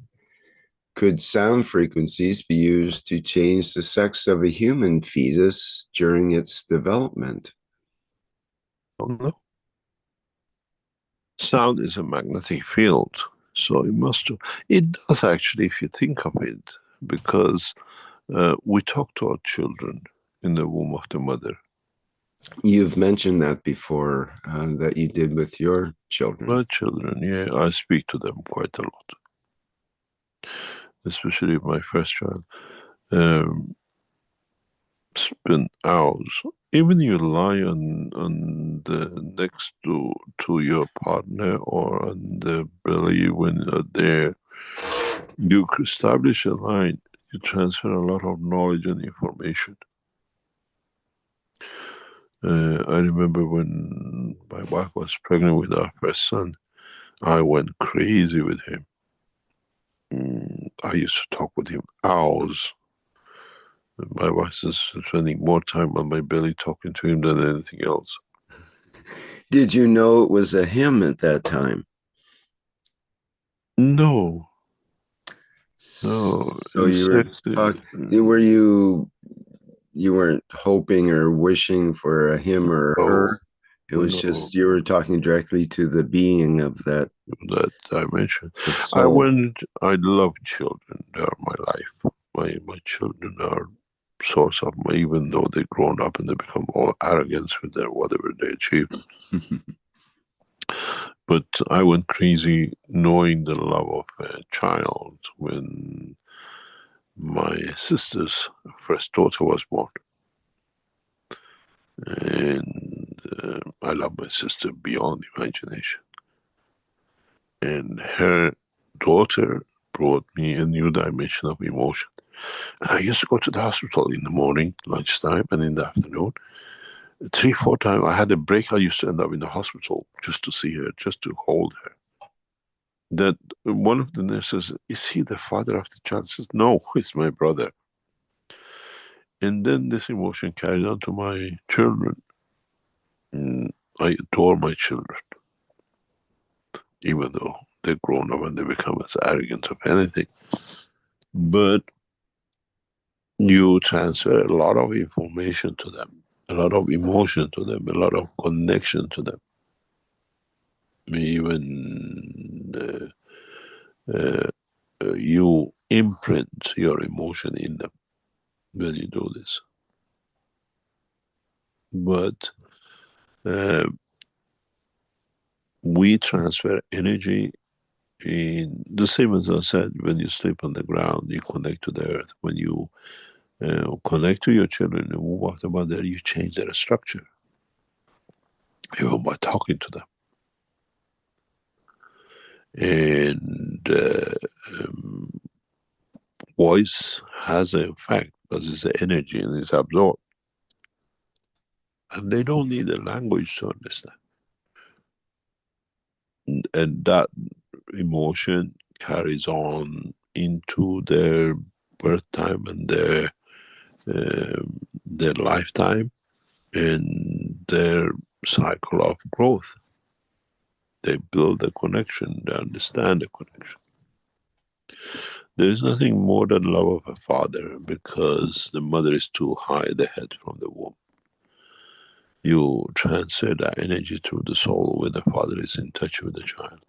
Could sound frequencies be used to change the sex of a human fetus during its development? Oh, no. Sound is a magnetic field, so it does actually, if you think of it, because we talk to our children in the womb of the mother. You've mentioned that before, that you did with your children. My children, yeah, I speak to them quite a lot. Especially my first child. Spend hours. Even you lie on the next to your partner or on the belly when you're there, you establish a line. You transfer a lot of knowledge and information. I remember when my wife was pregnant with our first son, I went crazy with him. I used to talk with him hours. My wife is spending more time on my belly talking to him than anything else. Did you know it was a him at that time? No. So you were you weren't hoping or wishing for a him or her. It was just you were talking directly to the being of that dimension. I love children. They are my life. My children are source of my, even though they've grown up and they become all arrogance with their whatever they achieve. But I went crazy knowing the love of a child when my sister's first daughter was born. And I love my sister beyond imagination. And her daughter brought me a new dimension of emotion. And I used to go to the hospital in the morning, lunchtime, and in the afternoon. 3-4 times I had a break. I used to end up in the hospital just to see her, just to hold her. That one of the nurses, is he the father of the child? Says, no, it's my brother. And then this emotion carried on to my children. I adore my children, even though they're grown up and they become as arrogant of anything. But you transfer a lot of information to them, a lot of emotion to them, a lot of connection to them. Even you imprint your emotion in them when you do this. But we transfer energy in the same as I said, when you sleep on the ground, you connect to the earth. When you connect to your children and move out about there, you change their structure, even by talking to them. And voice has an effect because it's the energy and it's absorbed. And they don't need a language to understand. And that emotion carries on into their birth time and their lifetime and their cycle of growth. They build a connection, they understand the connection. There is nothing more than love of a father, because the mother is too high the head from the womb. You transfer that energy through the soul when the father is in touch with the child.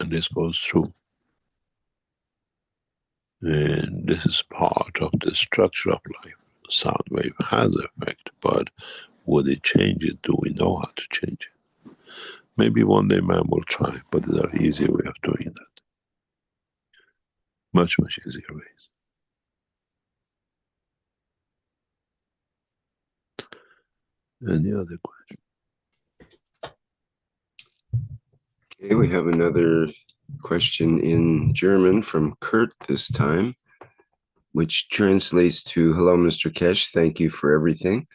And this goes through. And this is part of the structure of life. Sound wave has effect, but would it change it? Do we know how to change it? Maybe one day man will try, but there are easier way of doing that. Much, much easier ways. Any other question? Okay, we have another question in German from Kurt this time, which translates to, hello, Mr. Keshe, thank you for everything.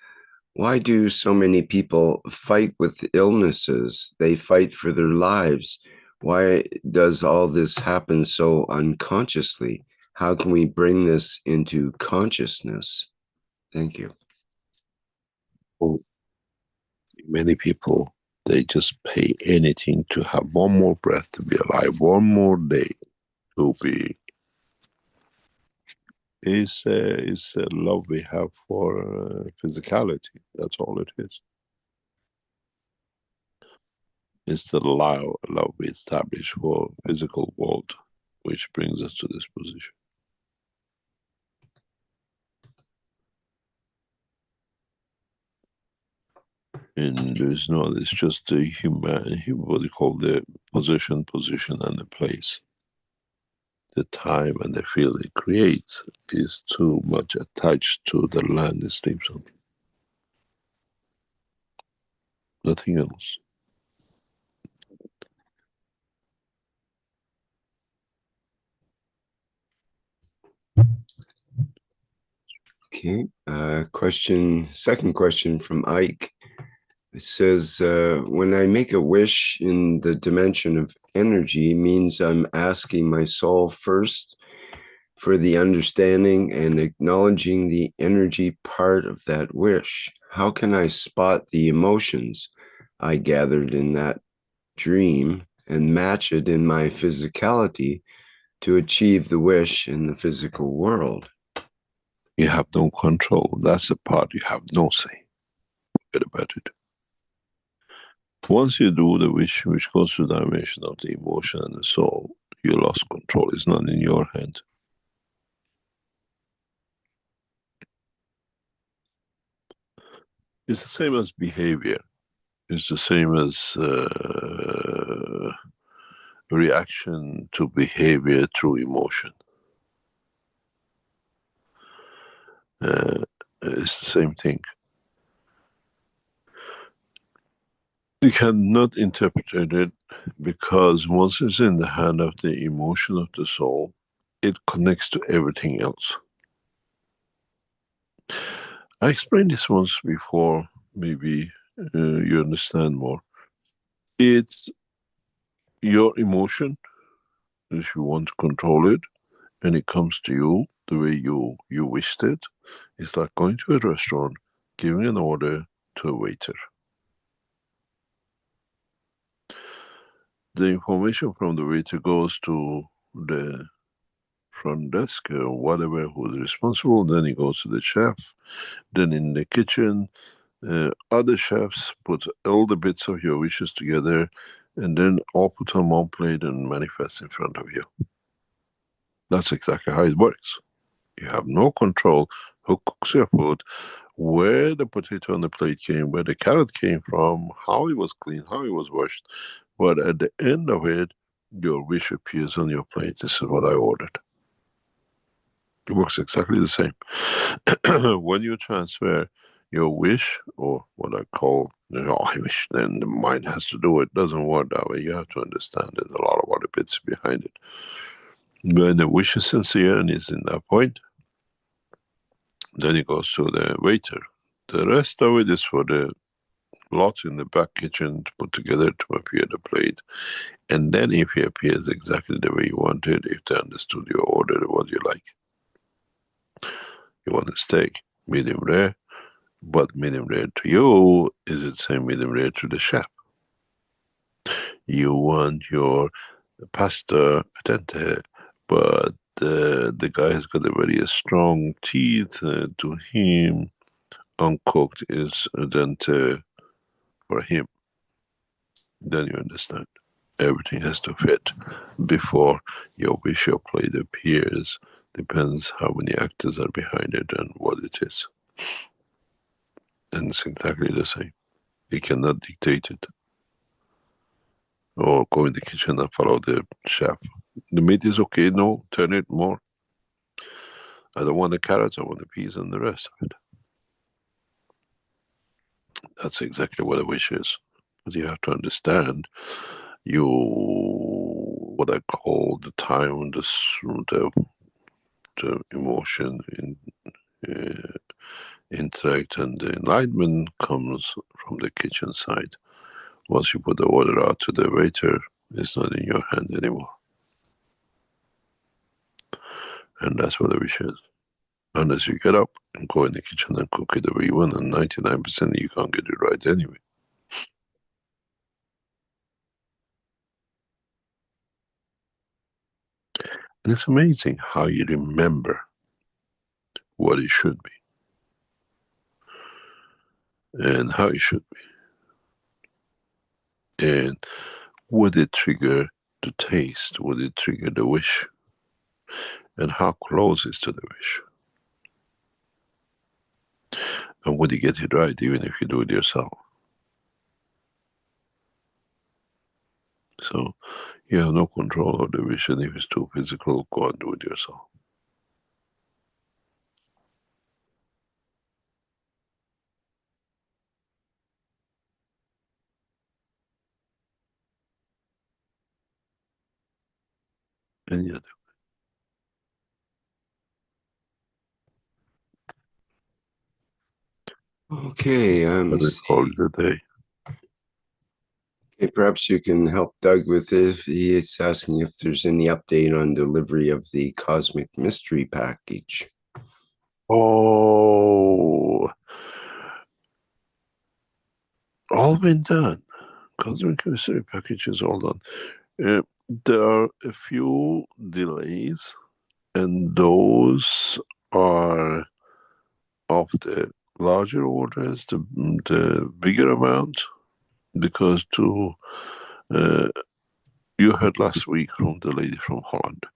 Why do so many people fight with illnesses? They fight for their lives. Why does all this happen so unconsciously? How can we bring this into consciousness? Thank you. Well, many people, they just pay anything to have one more breath to be alive, one more day to be. It's a love we have for physicality. That's all it is. It's the love we establish for physical world, which brings us to this position. And there's no, it's just a human, what you call the position, and the place. The time and the feel it creates is too much attached to the land it sleeps on. Nothing else. Okay, second question from Ike. It says, when I make a wish in the dimension of energy, means I'm asking my soul first for the understanding and acknowledging the energy part of that wish. How can I spot the emotions I gathered in that dream and match it in my physicality to achieve the wish in the physical world? You have no control. That's the part you have no say. Forget about it. Once you do the wish, which goes to the dimension of the emotion and the soul, you lost control. It's not in your hand. It's the same as behavior. It's the same as reaction to behavior through emotion. It's the same thing. You cannot interpret it because once it's in the hand of the emotion of the soul, it connects to everything else. I explained this once before, maybe you understand more. It's your emotion, if you want to control it, and it comes to you the way you wished it. It's like going to a restaurant, giving an order to a waiter. The information from the waiter goes to the front desk or whatever who's responsible, then it goes to the chef, then in the kitchen, other chefs put all the bits of your wishes together and then all put on one plate and manifest in front of you. That's exactly how it works. You have no control who cooks your food, where the potato on the plate came, where the carrot came from, how it was cleaned, how it was washed. But at the end of it, your wish appears on your plate. This is what I ordered. It works exactly the same. When you transfer your wish, or what I call, I wish, then the mind has to do it. Doesn't work that way. You have to understand there's a lot of other bits behind it. When the wish is sincere and is in that point, then it goes to the waiter. The rest of it is for the lot in the back kitchen to put together to appear the plate. And then if it appears exactly the way you want it, if they understood your order, what you like. You want a steak, medium rare, but medium rare to you is the same medium rare to the chef. You want your pasta al dente, but the guy has got a very strong teeth. To him, uncooked is al dente for him. Then you understand. Everything has to fit before your visual plate appears. Depends how many actors are behind it and what it is. And it's exactly the same. You cannot dictate it. Or go in the kitchen and follow the chef. The meat is okay, no, turn it more. I don't want the carrots, I want the peas and the rest of it. That's exactly what a wish is. But you have to understand what I call the time, the emotion interact, and the enlightenment comes from the kitchen side. Once you put the order out to the waiter, it's not in your hand anymore. And that's what the wish is. Unless you get up and go in the kitchen and cook it the way you want, and 99% you can't get it right anyway. And it's amazing how you remember what it should be and how it should be. And would it trigger the taste? Would it trigger the wish? And how close is to the wish? And would you get it right even if you do it yourself? So you have no control of the wish, and if it's too physical, go and do it yourself. And yet, Okay, I would call it a day. okay, perhaps you can help Doug with this. He is asking if there's any update on delivery of the Cosmic Mystery Package. Oh, all been done. Cosmic Mystery Package is all done. There are a few delays, and those are of the larger orders, the bigger amount, because you heard last week from the lady from Holland.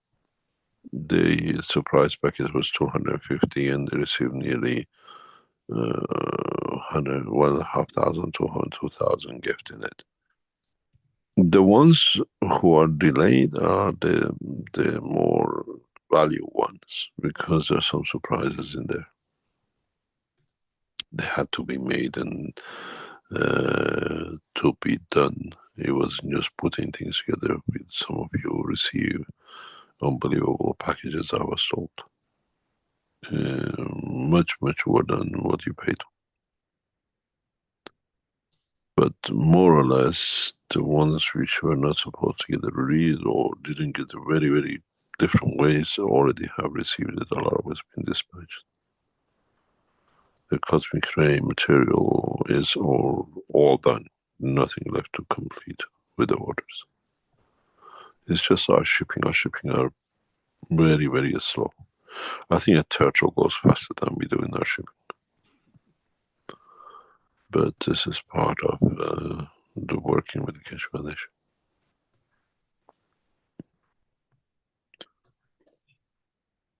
The surprise package was 250, and they received nearly 1,500, 2,000 gift in it. The ones who are delayed are the more value ones, because there's some surprises in there. They had to be made, and to be done. It wasn't just putting things together. With some of you receive unbelievable packages, I was told. Much more than what you paid. But more or less, the ones which were not supposed to get released or didn't get very different ways already have received it. A lot of it's been dispatched. The cosmic ray material is all done. Nothing left to complete with the orders. It's just our shipping. Our shipping are very slow. I think a turtle goes faster than we do in our shipping. But this is part of the working with the Keshe Foundation.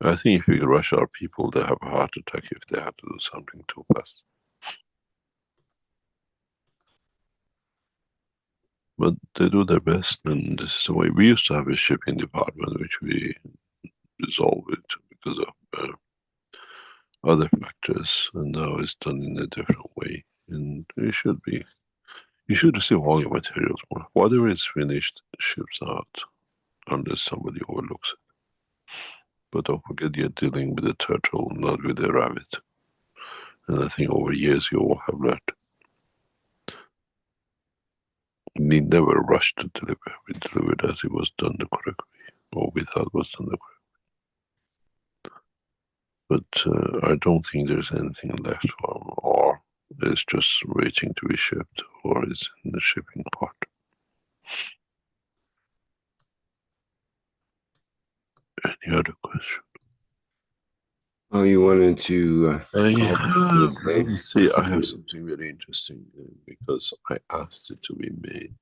I think if we rush our people, they have a heart attack if they have to do something too fast. But they do their best, and this is the way. We used to have a shipping department, which we dissolved it because of other factors, and now it's done in a different way. And it should be. You should receive all your materials more. Whatever is finished ships out, unless somebody overlooks it. But don't forget you're dealing with a turtle, not with a rabbit. And I think over years you all have learned. We never rushed to deliver. We delivered as it was done the correct way, or we thought it was done the correct way. But I don't think there's anything left from, or it's just waiting to be shipped, or it's in the shipping part. Any other question? Well, you wanted to. Let me see. I have something very interesting because I asked it to be made.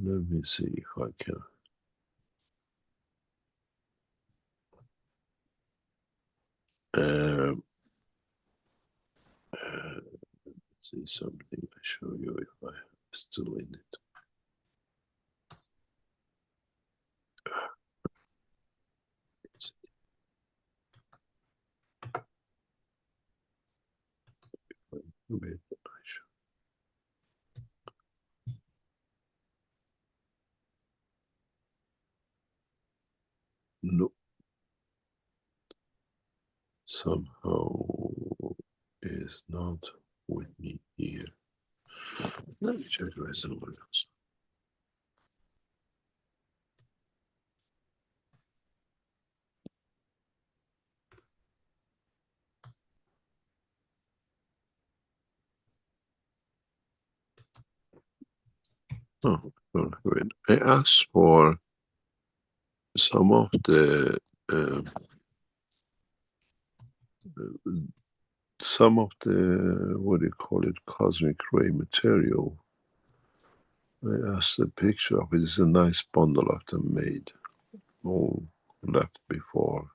Let me see if I can. See something. I show you if I have still in it. Wait, I show. No. Somehow is not with me here. Let me check the rest of somewhere else. Oh, wait. I asked for some of the what do you call it, cosmic ray material. I asked a picture of it. It's a nice bundle of them made, all left before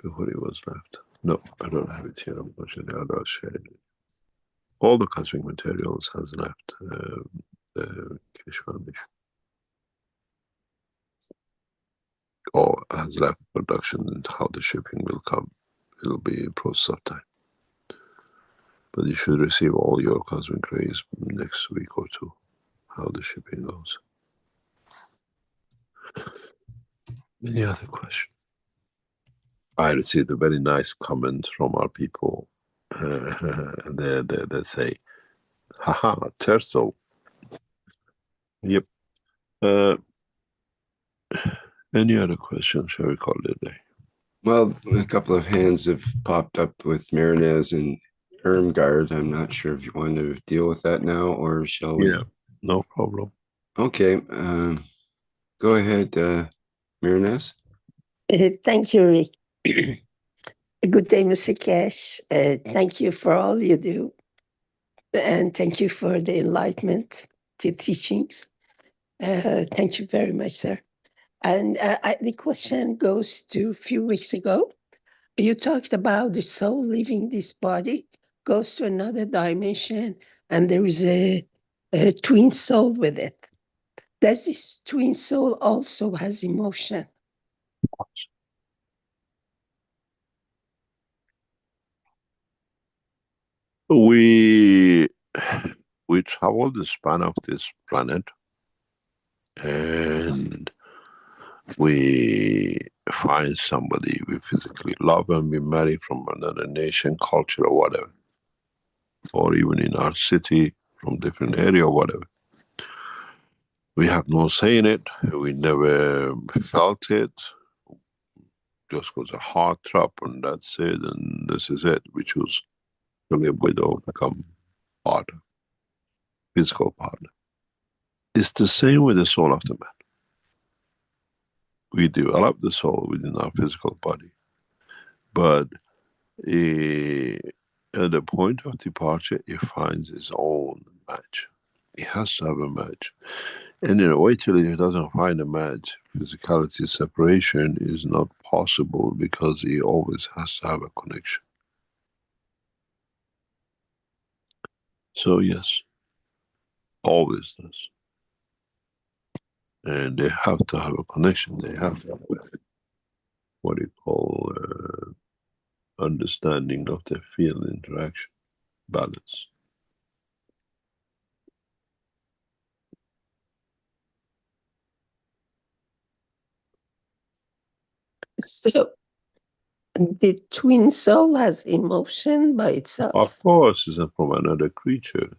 it was left. No, I don't have it here, unfortunately. I'll share it. All the cosmic materials has left the Keshe Foundation. Or has left production, and how the shipping will come. It'll be a process of time. But you should receive all your cosmic rays next week or two, how the shipping goes. Any other question? I received a very nice comment from our people. They say, haha, turtle. Yep. Any other questions? Shall we call it a day? Well, a couple of hands have popped up with Marinez and Ermgard. I'm not sure if you want to deal with that now, or shall we? Yeah, no problem. Okay. Go ahead, Marinez. Thank you, Rick. Good day, Mr. Keshe. Thank you for all you do. And thank you for the enlightenment, the teachings. Thank you very much, sir. And the question goes to a few weeks ago. You talked about the soul leaving this body, goes to another dimension, and there is a twin soul with it. Does this twin soul also has emotion? We travel the span of this planet, and we find somebody we physically love and we marry from another nation, culture, or whatever, or even in our city from different area or whatever. We have no say in it. We never felt it. Just goes a heart trap, and that's it. And this is it. We choose to live with or become partner, physical partner. It's the same with the soul of the man. We develop the soul within our physical body, but at the point of departure, it finds its own match. It has to have a match. And in a way, till it doesn't find a match, physicality separation is not possible because it always has to have a connection. So yes, always does. And they have to have a connection. They have to have what you call understanding of the field interaction, balance. So the twin soul has emotion by itself. Of course, it's from another creature.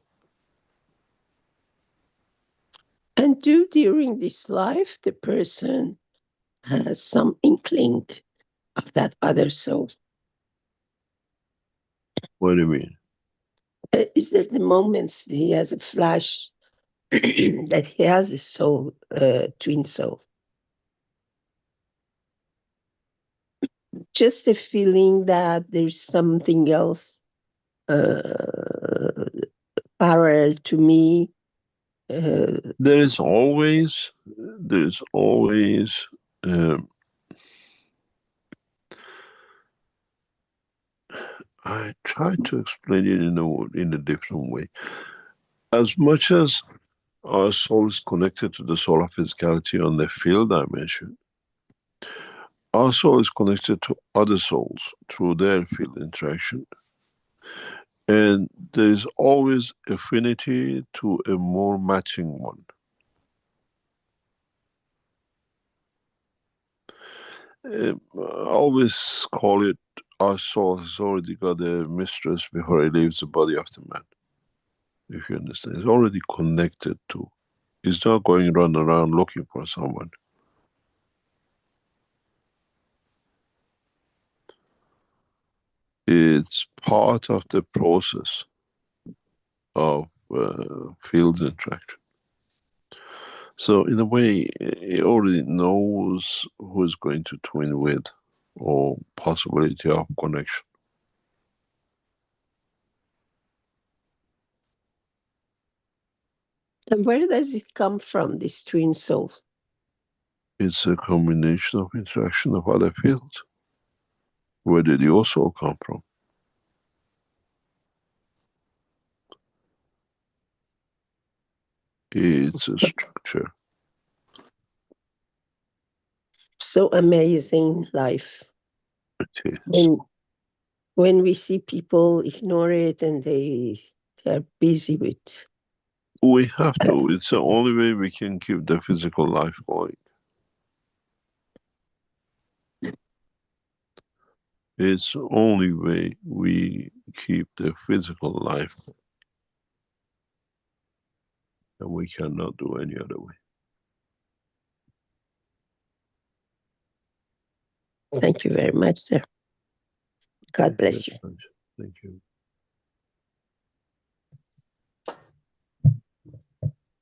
And during this life, the person has some inkling of that other soul. What do you mean? Is there the moments he has a flash that he has a soul, twin soul? Just a feeling that there's something else parallel to me. There is always I try to explain it in a different way. As much as our soul is connected to the soul of physicality on the field dimension, our soul is connected to other souls through their field interaction. And there is always affinity to a more matching one. I always call it our soul has already got a mistress before it leaves the body of the man. If you understand, it's already connected to. It's not going run around looking for someone. It's part of the process of field interaction. So in a way, it already knows who is going to twin with, or possibility of connection. And where does it come from, this twin soul? It's a combination of interaction of other fields. Where did your soul come from? It's a structure. So amazing life. It is. When we see people ignore it and they're busy with. We have to. It's the only way we can keep the physical life going. It's the only way we keep the physical life. And we cannot do any other way. Thank you very much, sir. God bless you. Thank you.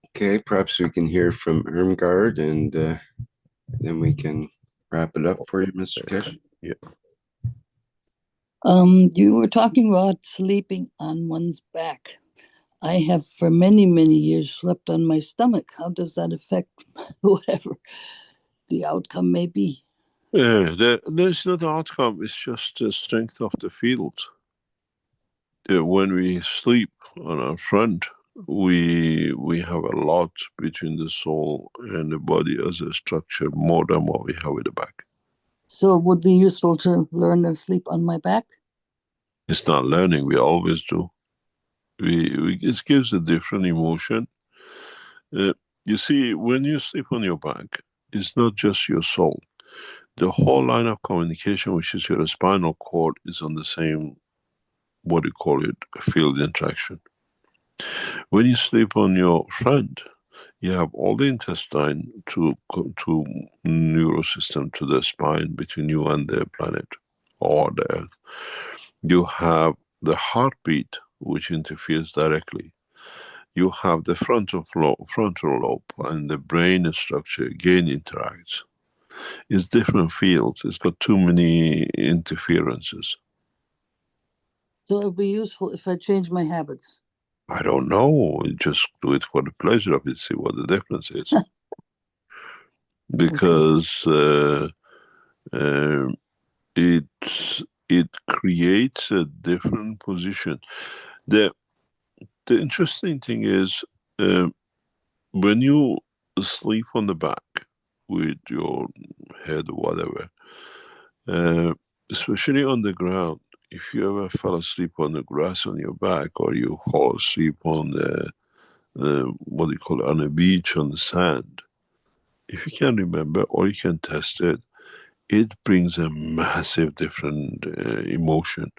Okay, perhaps we can hear from Irmgard, and then we can wrap it up for you, Mr. Keshe. Yeah. You were talking about sleeping on one's back. I have for many, many years slept on my stomach. How does that affect whatever the outcome may be? There's not the outcome, it's just the strength of the field. When we sleep on our front, we have a lot between the soul and the body as a structure, more than what we have with the back. So it would be useful to learn to sleep on my back? It's not learning, we always do. It gives a different emotion. You see, when you sleep on your back, it's not just your soul. The whole line of communication, which is your spinal cord, is on the same, what do you call it, field interaction. When you sleep on your front, you have all the intestine to neurosystem, to the spine between you and the planet or the earth. You have the heartbeat, which interferes directly. You have the frontal lobe, and the brain structure again interacts. It's different fields. It's got too many interferences. So it would be useful if I change my habits. I don't know. Just do it for the pleasure of it. See what the difference is. Because it creates a different position. The interesting thing is, when you sleep on the back with your head or whatever, especially on the ground, if you ever fell asleep on the grass on your back, or you fall asleep on the what do you call it, on a beach on the sand, if you can remember or you can test it, it brings a massive different emotion.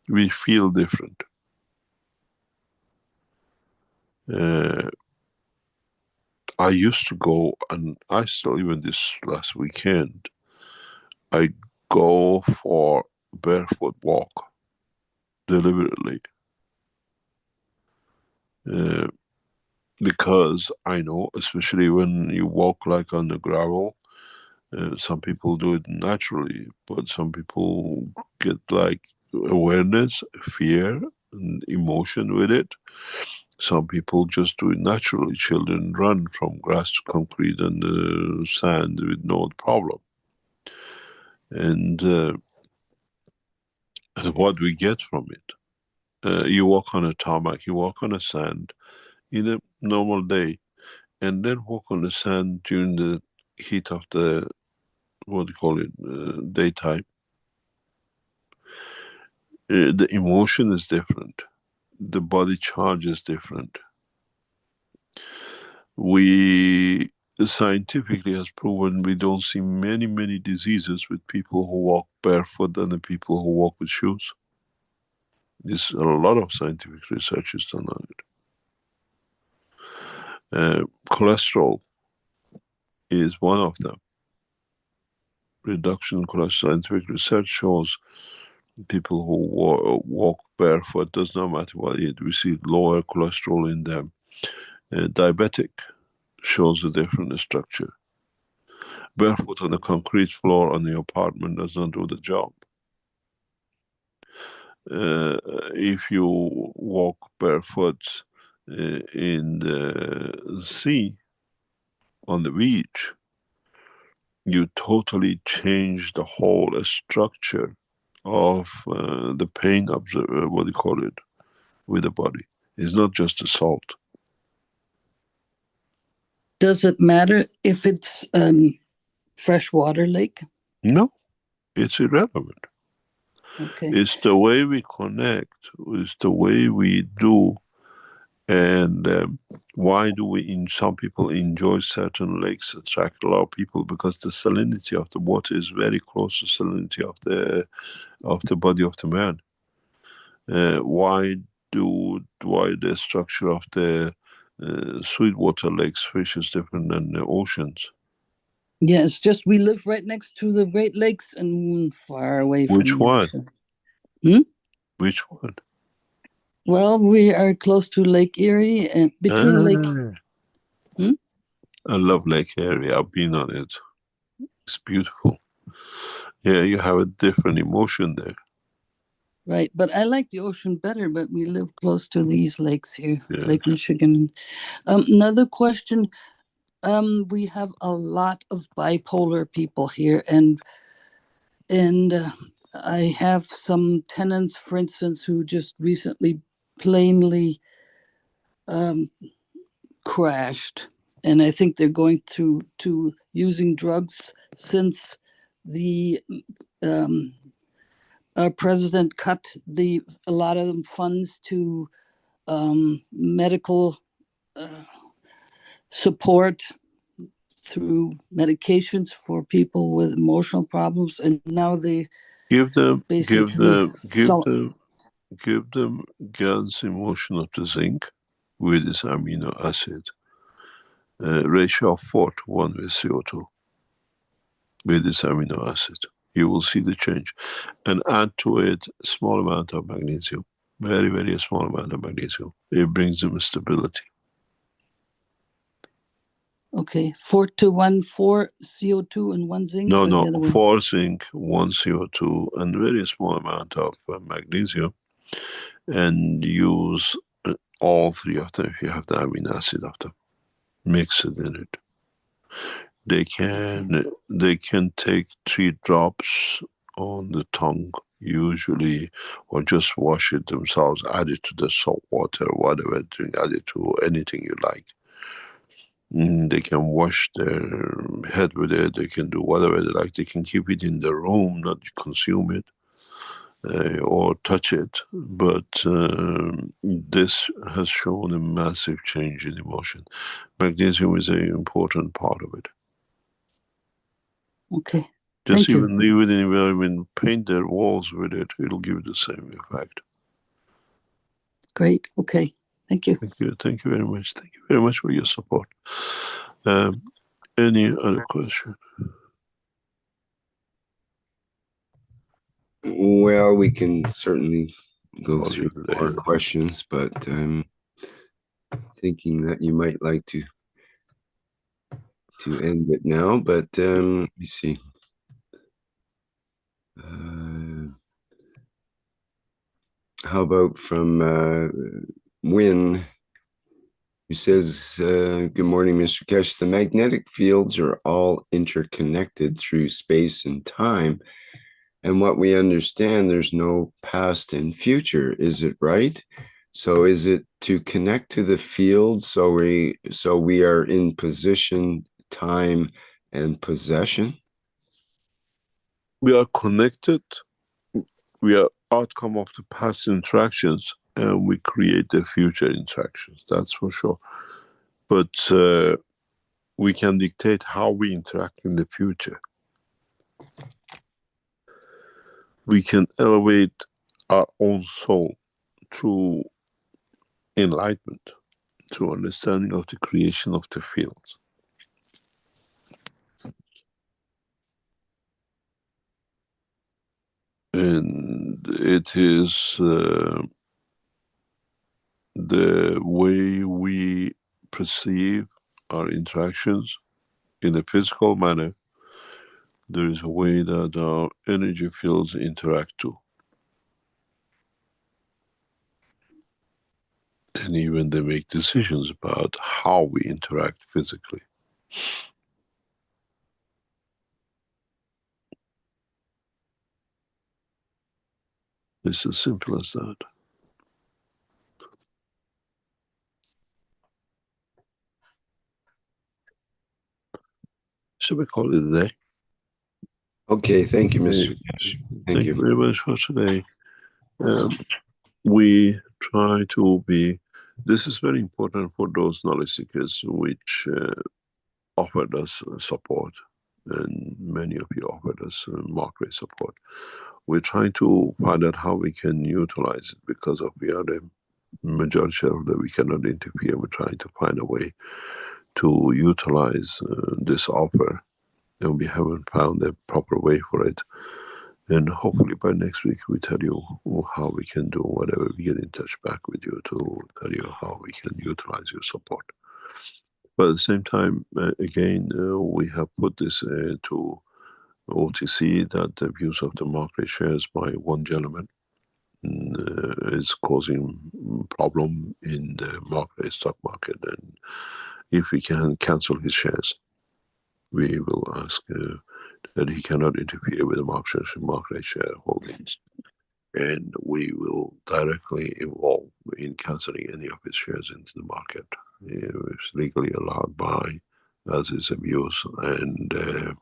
We feel different. I used to go, and I still, even this last weekend, I go for barefoot walk deliberately, because I know, especially when you walk like on the gravel, some people do it naturally, but some people get like awareness, fear, and emotion with it. Some people just do it naturally. Children run from grass to concrete and sand with no problem. And what we get from it, you walk on a tarmac, you walk on a sand in a normal day, and then walk on the sand during the heat of the, what do you call it, daytime. The emotion is different. The body charge is different. We scientifically has proven we don't see many diseases with people who walk barefoot than the people who walk with shoes. There's a lot of scientific research is done on it. Cholesterol is one of them. Reduction in cholesterol. Scientific research shows people who walk barefoot, does not matter what you eat, we see lower cholesterol in them. Diabetic shows a different structure. Barefoot on the concrete floor on the apartment does not do the job. If you walk barefoot in the sea, on the beach, you totally change the whole structure of the pain, what do you call it, with the body. It's not just a salt. Does it matter if it's freshwater lake? No, it's irrelevant. Okay. It's the way we connect, it's the way we do. And why do we, some people enjoy certain lakes, attract a lot of people? Because the salinity of the water is very close to salinity of the body of the man. Why the structure of the sweetwater lakes fish is different than the oceans? Yeah, it's just we live right next to the Great Lakes and far away from Which the one? ocean. Which one? Well, we are close to Lake Erie and between Lake. I love Lake Erie. I've been on it. It's beautiful. Yeah, you have a different emotion there. Right, but I like the ocean better, but we live close to these lakes here, Yes. Lake Michigan. Another question. We have a lot of bipolar people here, and I have some tenants, for instance, who just recently plainly crashed, and I think they're going to using drugs since the our president cut a lot of them funds to medical support through medications for people with emotional problems, and now they give them GAN's emulsion of the zinc with this amino acid, ratio of 4:1 with CO2 with this amino acid. You will see the change, and add to it a small amount of magnesium, very, very small amount of magnesium. It brings them stability. Okay, 4:1, 4 CO2 and 1 zinc. No, or the other way? 4 zinc, 1 CO2, and very small amount of magnesium, and use all three of them if you have the amino acid of them. Mix it in it. They can take 3 drops on the tongue usually, or just wash it themselves, add it to the salt water, whatever, add it to anything you like. They can wash their head with it, they can do whatever they like. They can keep it in the room, not consume it or touch it. But this has shown a massive change in emotion. Magnesium is an important part of it. Okay. Just Thank you. even leave it in the environment, paint their walls with it, it'll give the same effect. Great. Okay. Thank you. Thank you. Thank you very much. Thank you very much for your support. Any other question? Well, we can certainly go through more questions, but I'm thinking that you might like to end it now. But let me see. How about from Win, who says, good morning, Mr. Keshe. The magnetic fields are all interconnected through space and time. And what we understand, there's no past and future. Is it right? So is it to connect to the field so we are in position, time, and possession? We are connected. We are outcome of the past interactions, and we create the future interactions. That's for sure. But we can dictate how we interact in the future. We can elevate our own soul through enlightenment, through understanding of the creation of the fields. And it is the way we perceive our interactions in a physical manner. There is a way that our energy fields interact too. And even they make decisions about how we interact physically. It's as simple as that. Should we call it a day? Okay, thank you, Mr. Keshe. Thank you very much for today. We try to be, this is very important for those knowledge seekers which offered us support, and many of you offered us market support. We're trying to find out how we can utilize it, because of we are the majority shareholder, we cannot interfere. We're trying to find a way to utilize this offer, and we haven't found the proper way for it. And hopefully by next week we tell you how we can do whatever. We get in touch back with you to tell you how we can utilize your support. But at the same time, again, we have put this to OTC that the abuse of the market shares by one gentleman is causing problem in the market, stock market. And if we can cancel his shares, we will ask that he cannot interfere with the market share holdings, and we will directly involve in cancelling any of his shares into the market. It's legally allowed by, as is abuse and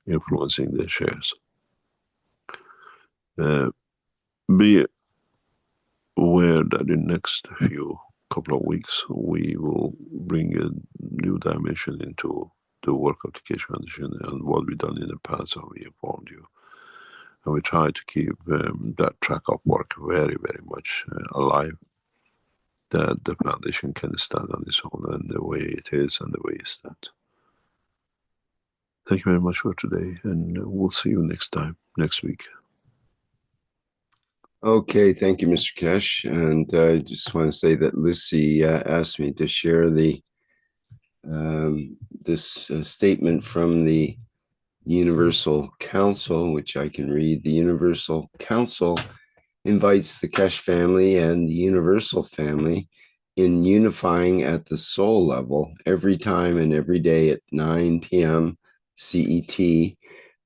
influencing the shares. Be aware aware that in next couple of weeks, we will bring a new dimension into the work of the Keshe Foundation and what we've done in the past, how we informed you. And we try to keep that track of work very, very much alive, that the foundation can stand on its own and the way it is and the way it stands. Thank you very much for today, and we'll see you next week. Okay, thank you, Mr. Keshe. And I just want to say that Lucy asked me to share this statement from the Universal Council, which I can read. The Universal Council invites the Keshe family and the Universal family in unifying at the soul level every time and every day at 9 p.m. CET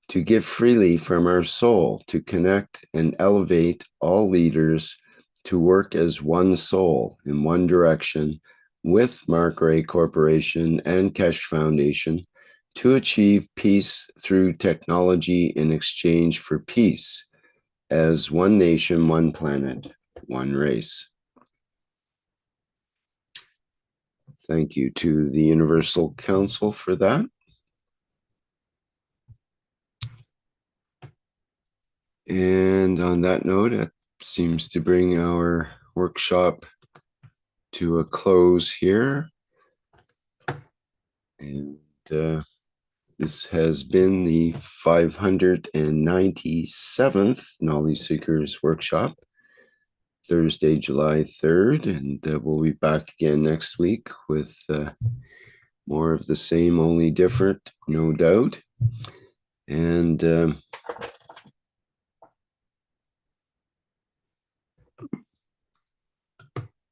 to give freely from our soul, to connect and elevate all leaders to work as one soul in one direction with Mark Ray Corporation and Keshe Foundation to achieve peace through technology in exchange for peace as one nation, one planet, one race. Thank you to the Universal Council for that. And on that note, it seems to bring our workshop to a close here. And this has been the 597th Knowledge Seekers Workshop, Thursday, July 3rd. And we'll be back again next week with more of the same, only different, no doubt. And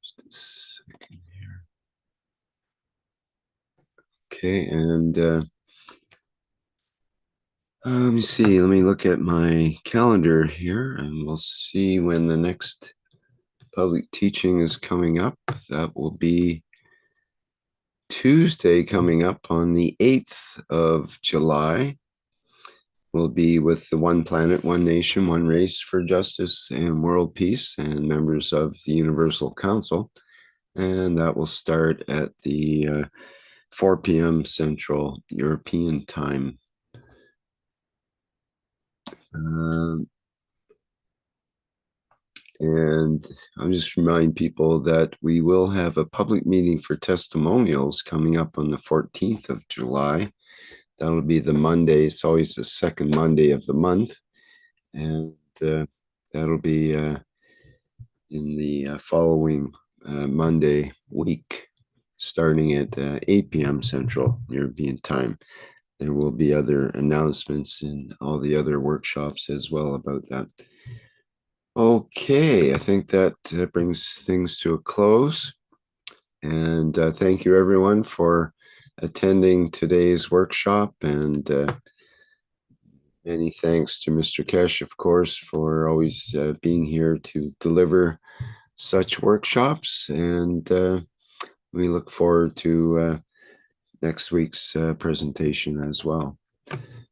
just a second here. Okay, and let me see. Let me look at my calendar here, and we'll see when the next public teaching is coming up. That will be Tuesday coming up on the 8th of July. We'll be with the One Planet, One Nation, One Race for Justice and World Peace and members of the Universal Council. And that will start at the 4 p.m. Central European Time. And I'll just remind people that we will have a public meeting for testimonials coming up on the 14th of July. That'll be the Monday. It's always the second Monday of the month. And that'll be in the following Monday week, starting at 8 p.m. Central European Time. There will be other announcements in all the other workshops as well about that. Okay, I think that brings things to a close. And thank you, everyone, for attending today's workshop. And many thanks to Mr. Keshe, of course, for always being here to deliver such workshops. And we look forward to next week's presentation as well.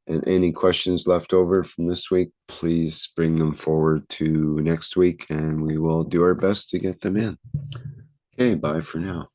And any questions left over from this week, please bring them forward to next week, and we will do our best to get them in. Okay, bye for now.